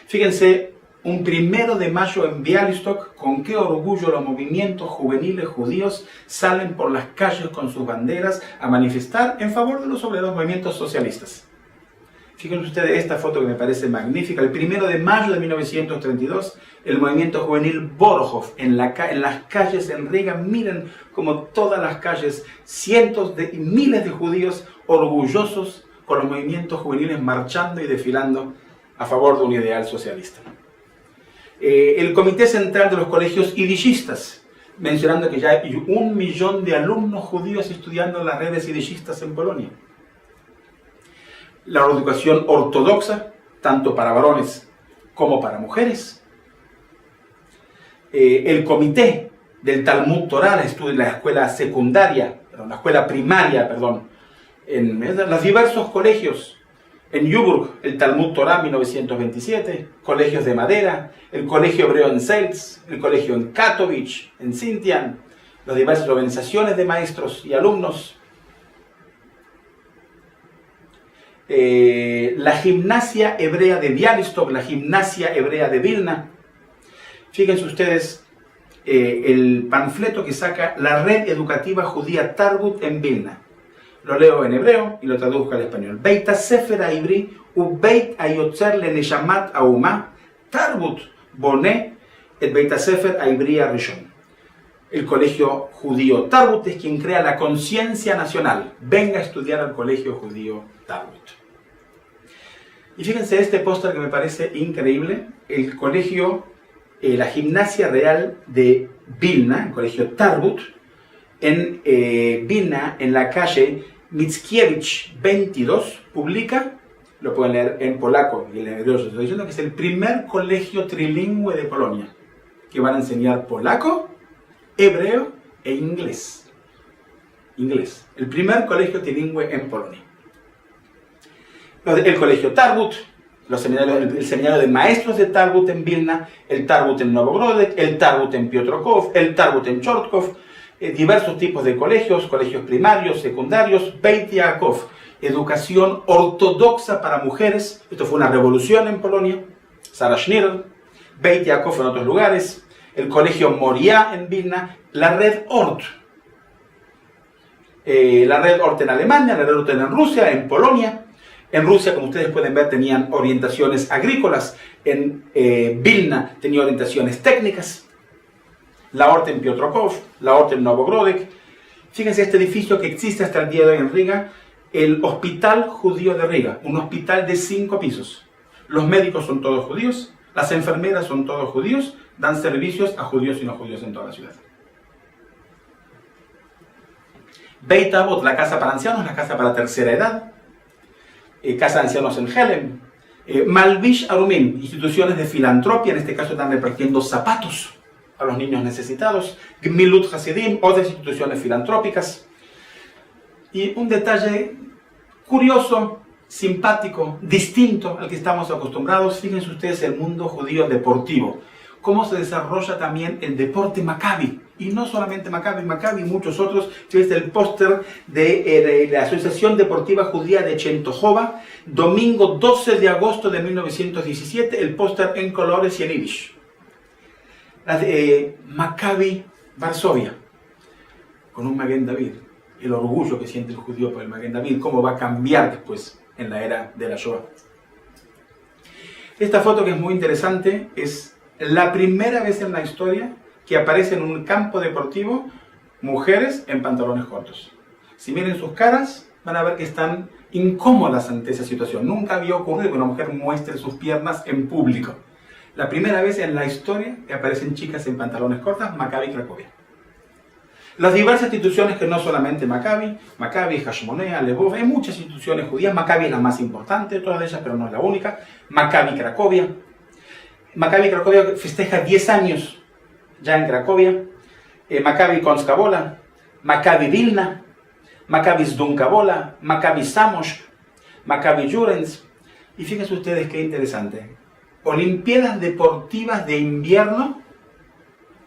Fíjense, un 1 de mayo en Bialystok, con qué orgullo los movimientos juveniles judíos salen por las calles con sus banderas a manifestar en favor de los obreros, movimientos socialistas. Fíjense ustedes esta foto que me parece magnífica. El 1 de mayo de 1932, el movimiento juvenil Borohov en las calles en Riga. Miren como todas las calles, cientos y miles de judíos orgullosos con los movimientos juveniles marchando y desfilando a favor de un ideal socialista. El Comité Central de los Colegios Yiddishistas, mencionando que ya hay 1 millón de alumnos judíos estudiando en las redes yiddishistas en Polonia. La educación ortodoxa, tanto para varones como para mujeres. El comité del Talmud Torah, la escuela secundaria, la escuela primaria, en los diversos colegios. En Yuburg, el Talmud Torah 1927, colegios de madera, el colegio hebreo en Seltz, el colegio en Katowice, en Sintian, las diversas organizaciones de maestros y alumnos. La gimnasia hebrea de Białystok, la gimnasia hebrea de Vilna. Fíjense ustedes el panfleto que saca la red educativa judía Tarbut en Vilna. Lo leo en hebreo y lo traduzco al español. Beit HaSefer HaIvri u Beit HaYotzer LeNeshamat HaUma Tarbut Boné et Beit HaSefer HaIvri HaRishon. El colegio judío Tarbut es quien crea la conciencia nacional. Venga a estudiar al colegio judío Tarbut. Y fíjense este póster que me parece increíble. El colegio, la gimnasia real de Vilna, el colegio Tarbut, en Vilna, en la calle Mickiewicz 22, publica, lo pueden leer en polaco y en hebreo, estoy diciendo que es el primer colegio trilingüe de Polonia, que van a enseñar polaco, hebreo e inglés. Inglés. El primer colegio trilingüe en Polonia. El colegio Tarbut, el seminario de maestros de Tarbut en Vilna, el Tarbut en Novogródek, el Tarbut en Piotrków, el Tarbut en Chortkov, diversos tipos de colegios, colegios primarios, secundarios, Beit Yaakov, educación ortodoxa para mujeres, esto fue una revolución en Polonia, Sarah Schnirr, Beit Yaakov en otros lugares, el colegio Moria en Vilna, la red Ort en Alemania, la red Ort en Rusia, en Polonia. En Rusia, como ustedes pueden ver, tenían orientaciones agrícolas, en Vilna tenía orientaciones técnicas, la Ort en Piotrków, la Ort en Novogródek. Fíjense este edificio que existe hasta el día de hoy en Riga, el Hospital Judío de Riga, un hospital de 5 pisos. Los médicos son todos judíos, las enfermeras son todos judíos, dan servicios a judíos y no judíos en toda la ciudad. Beit Avot, la casa para ancianos, la casa para tercera edad, casa de ancianos en Helem, Malvish Arumim, instituciones de filantropía, en este caso están repartiendo zapatos a los niños necesitados, Gmilut Hasidim, otras instituciones filantrópicas. Y un detalle curioso, simpático, distinto al que estamos acostumbrados, fíjense ustedes el mundo judío deportivo, cómo se desarrolla también el deporte Maccabi, y no solamente Maccabi, muchos otros. Este es el póster de la Asociación Deportiva Judía de Chentojova, domingo 12 de agosto de 1917, el póster en colores y en yiddish. Maccabi Varsovia, con un Maguen David, el orgullo que siente el judío por el Maguen David, cómo va a cambiar después en la era de la Shoah. Esta foto, que es muy interesante, es la primera vez en la historia que aparece en un campo deportivo mujeres en pantalones cortos. Si miren sus caras, van a ver que están incómodas ante esa situación. Nunca había ocurrido que una mujer muestre sus piernas en público. La primera vez en la historia que aparecen chicas en pantalones cortos, Maccabi Cracovia. Las diversas instituciones, que no solamente Maccabi, Hashmonea, Lvov, hay muchas instituciones judías. Maccabi es la más importante de todas ellas, pero no es la única. Maccabi Cracovia. Maccabi Cracovia festeja 10 años ya en Cracovia. Maccabi Konskabola, Maccabi Vilna, Maccabi Zdunkabola, Maccabi Samosh, Maccabi Jurens. Y fíjense ustedes qué interesante. Olimpiadas Deportivas de Invierno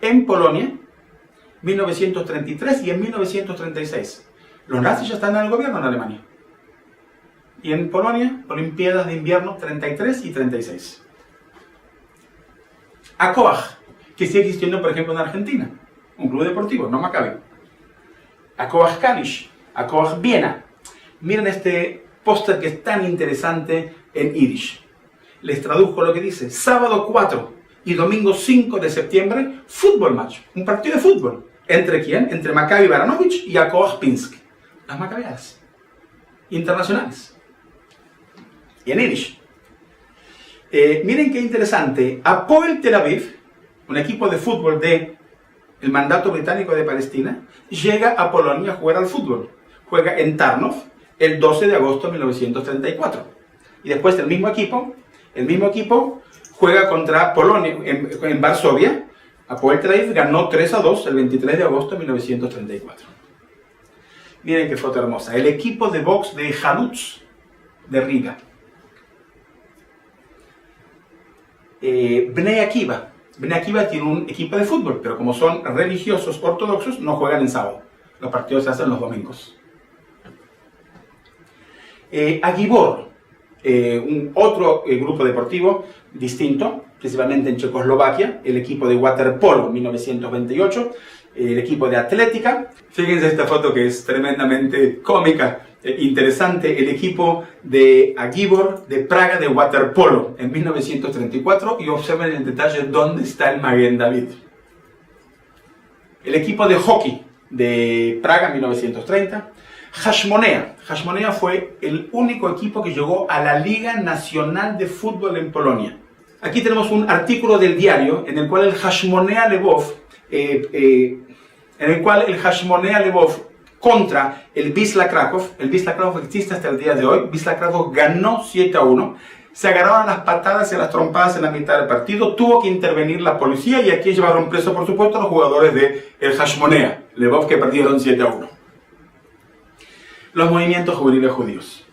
en Polonia, 1933 y en 1936. Los nazis ya están en el gobierno en Alemania. Y en Polonia, Olimpiadas de Invierno 33 y 36. Akoach, que sigue existiendo, por ejemplo, en Argentina. Un club deportivo, no Maccabi. Akoach Kalisz, Akoach Viena. Miren este póster que es tan interesante en yiddish. Les traduzco lo que dice: sábado 4 y domingo 5 de septiembre, fútbol match, un partido de fútbol. ¿Entre quién? Entre Maccabi Baranovich y Akoach Pinsk. Las Maccabeadas internacionales. Y en yiddish. Miren qué interesante. Hapoel Tel Aviv, un equipo de fútbol del mandato británico de Palestina, llega a Polonia a jugar al fútbol. Juega en Tarnów el 12 de agosto de 1934. Y después el mismo equipo juega contra Polonia en Varsovia. Hapoel Tel Aviv ganó 3-2 el 23 de agosto de 1934. Miren qué foto hermosa. El equipo de box de Haluch de Riga. Bnei Akiva. Bnei Akiva tiene un equipo de fútbol, pero como son religiosos ortodoxos, no juegan en sábado. Los partidos se hacen los domingos. Agibor, otro grupo deportivo distinto, principalmente en Checoslovaquia, el equipo de waterpolo 1928, el equipo de atlética. Fíjense esta foto que es tremendamente cómica, interesante, el equipo de Agibor de Praga de waterpolo en 1934, y observen en detalle dónde está el Maguen David. El equipo de hockey de Praga 1930. Hashmonea. Hashmonea fue el único equipo que llegó a la Liga Nacional de Fútbol en Polonia. Aquí tenemos un artículo del diario en el cual el Hashmonea Lvov contra el Wisla Kraków. El Wisla Kraków existe hasta el día de hoy. Wisla Kraków ganó 7-1. Se agarraron a las patadas y a las trompadas en la mitad del partido. Tuvo que intervenir la policía y aquí llevaron preso, por supuesto, a los jugadores del Hashmonea Lvov, que perdieron 7-1. Los movimientos juveniles judíos.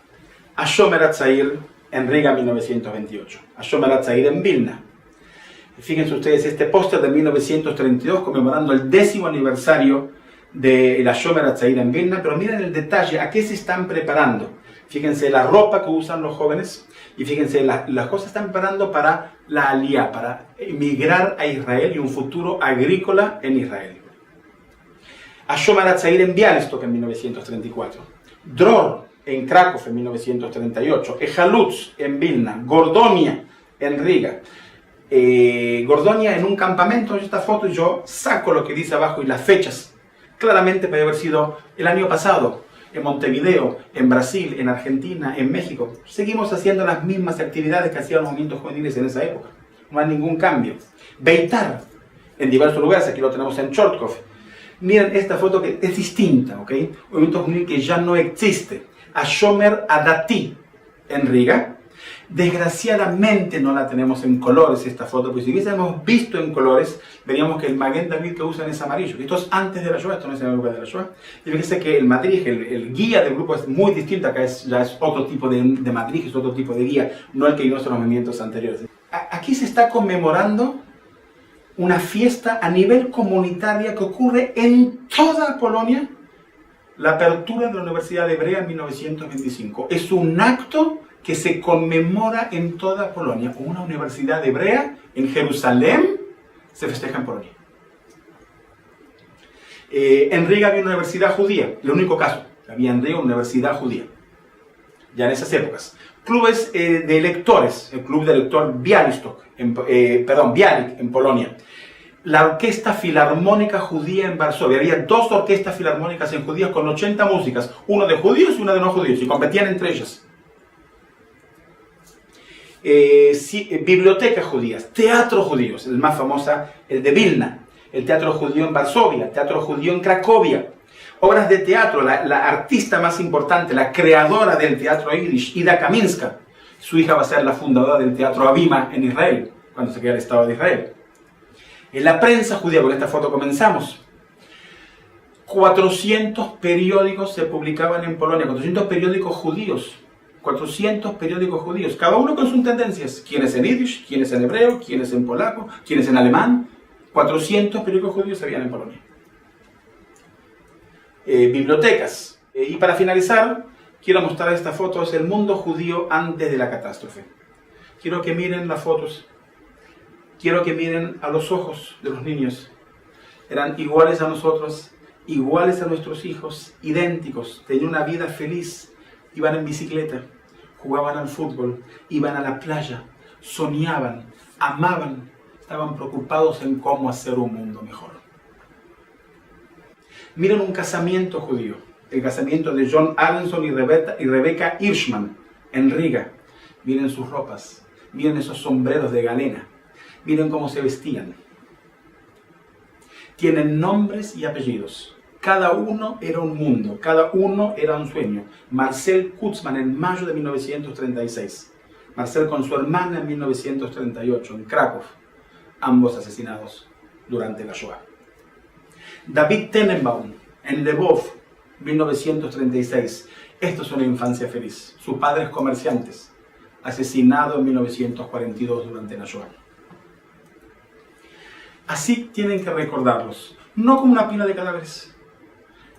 Hashomer Hatzair en Riga 1928. Hashomer Hatzair en Vilna. Fíjense ustedes este póster de 1932 conmemorando el 10º aniversario del Hashomer Hatzair en Vilna, pero miren el detalle, a qué se están preparando. Fíjense la ropa que usan los jóvenes y fíjense las cosas están preparando para la aliyá, para emigrar a Israel y un futuro agrícola en Israel. Hashomer Hatzair en Białystok en 1934. Dror en Kraków en 1938, Ejalutz en Vilna, Gordonia en Riga. Gordonia en un campamento, esta foto yo saco lo que dice abajo y las fechas. Claramente puede haber sido el año pasado, en Montevideo, en Brasil, en Argentina, en México. Seguimos haciendo las mismas actividades que hacían los movimientos juveniles en esa época. No hay ningún cambio. Beitar en diversos lugares, aquí lo tenemos en Chortkov. Miren esta foto que es distinta, ¿ok? Un movimiento juvenil que ya no existe. Hashomer Adati en Riga. Desgraciadamente no la tenemos en colores esta foto, porque si hubiésemos visto en colores, veríamos que el Maguen David que usan es amarillo. Esto es antes de la Shoah, esto no es en la época de la Shoah. Y fíjense que el madrij, el guía del grupo es muy distinto, acá ya es otro tipo de madrij, es otro tipo de guía, no el que vimos en los movimientos anteriores. Aquí se está conmemorando una fiesta a nivel comunitaria que ocurre en toda Polonia, la apertura de la Universidad Hebrea en 1925. Es un acto que se conmemora en toda Polonia. Una universidad hebrea en Jerusalén se festeja en Polonia. En Riga había una universidad judía, el único caso. Había en Riga una universidad judía, ya en esas épocas. Clubes de lectores, el club de lector Białystok, Bialik en Polonia. La Orquesta Filarmónica Judía en Varsovia. Había 2 orquestas filarmónicas en judías con 80 músicas, una de judíos y una de no judíos, y competían entre ellas. Bibliotecas judías, teatros judíos, el más famoso, el de Vilna, el teatro judío en Varsovia, el teatro judío en Cracovia. Obras de teatro, la artista más importante, la creadora del teatro Yiddish, Ida Kaminska. Su hija va a ser la fundadora del teatro Abima en Israel, cuando se crea el Estado de Israel. En la prensa judía, con esta foto comenzamos. 400 periódicos se publicaban en Polonia, 400 periódicos judíos. 400 periódicos judíos, cada uno con sus tendencias. Quienes en Yiddish, quienes en hebreo, quienes en polaco, quienes en alemán. 400 periódicos judíos habían en Polonia. Bibliotecas. Y para finalizar, quiero mostrar esta foto, es el mundo judío antes de la catástrofe. Quiero que miren las fotos. Quiero que miren a los ojos de los niños. Eran iguales a nosotros, iguales a nuestros hijos, idénticos. Tenían una vida feliz. Iban en bicicleta, jugaban al fútbol, iban a la playa, soñaban, amaban, estaban preocupados en cómo hacer un mundo mejor. Miren un casamiento judío, el casamiento de John Aronson y Rebecca Hirschman en Riga. Miren sus ropas, Miren esos sombreros de galena. Miren cómo se vestían. Tienen nombres y apellidos. Cada uno era un mundo, cada uno era un sueño. Marcel Kutzmann en mayo de 1936. Marcel con su hermana en 1938 en Krakow. Ambos asesinados durante la Shoah. David Tenenbaum en Lvov, 1936. Esto es una infancia feliz. Sus padres comerciantes, asesinado en 1942 durante la Shoah. Así tienen que recordarlos, no como una pila de cadáveres.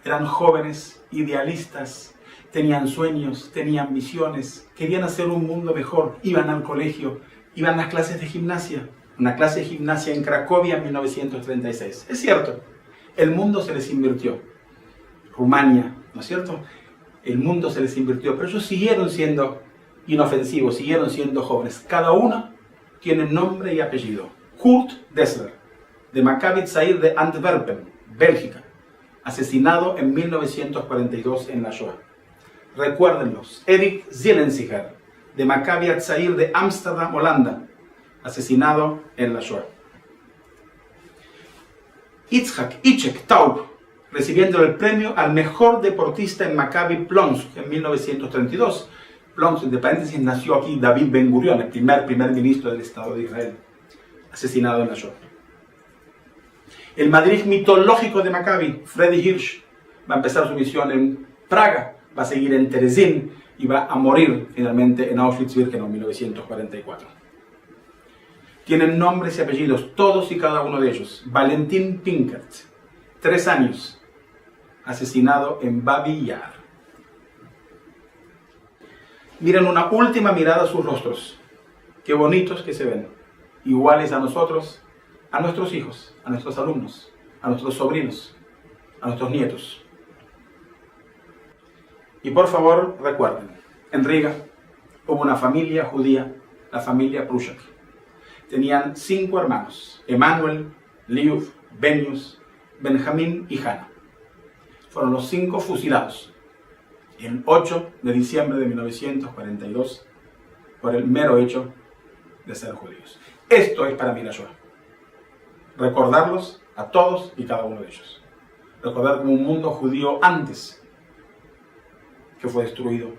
Eran jóvenes, idealistas, tenían sueños, tenían visiones, querían hacer un mundo mejor, iban al colegio, iban a las clases de gimnasia. Una clase de gimnasia en Cracovia en 1936. Es cierto, el mundo se les invirtió. Rumania, ¿no es cierto? El mundo se les invirtió, pero ellos siguieron siendo inofensivos, siguieron siendo jóvenes. Cada uno tiene nombre y apellido. Kurt Dessler, de Maccabi Tzair de Antwerpen, Bélgica, asesinado en 1942 en la Shoah. Recuérdenlos. Eric Zielenziger, de Maccabi Tzair de Ámsterdam, Holanda, asesinado en la Shoah. Itzhak Taub, recibiendo el premio al mejor deportista en Maccabi Plonsk en 1932. Plonsk, entre paréntesis, nació aquí David Ben Gurion, el primer ministro del Estado de Israel, asesinado en la Shoah. El Madrid mitológico de Maccabi, Freddy Hirsch, va a empezar su misión en Praga, va a seguir en Terezín y va a morir finalmente en Auschwitz-Birkenau en 1944. Tienen nombres y apellidos, todos y cada uno de ellos. Valentín Pinkert, 3 años, asesinado en Babi Yar. Miren una última mirada a sus rostros. Qué bonitos que se ven. Iguales a nosotros, a nuestros hijos, a nuestros alumnos, a nuestros sobrinos, a nuestros nietos. Y por favor, recuerden, en Riga hubo una familia judía, la familia Prushak. Tenían 5 hermanos, Emanuel, Liuv, Benius, Benjamín y Hannah. Fueron los 5 fusilados el 8 de diciembre de 1942 por el mero hecho de ser judíos. Esto es para mí la Shoah. Recordarlos a todos y cada uno de ellos. Recordar como un mundo judío antes que fue destruido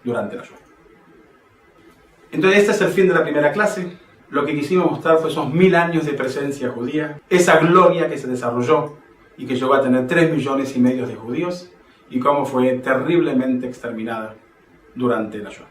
durante la Shoah. Entonces este es el fin de la primera clase. Lo que quisimos mostrar fue esos 1000 años de presencia judía, esa gloria que se desarrolló y que llegó a tener 3,5 millones de judíos y cómo fue terriblemente exterminada durante la Shoah.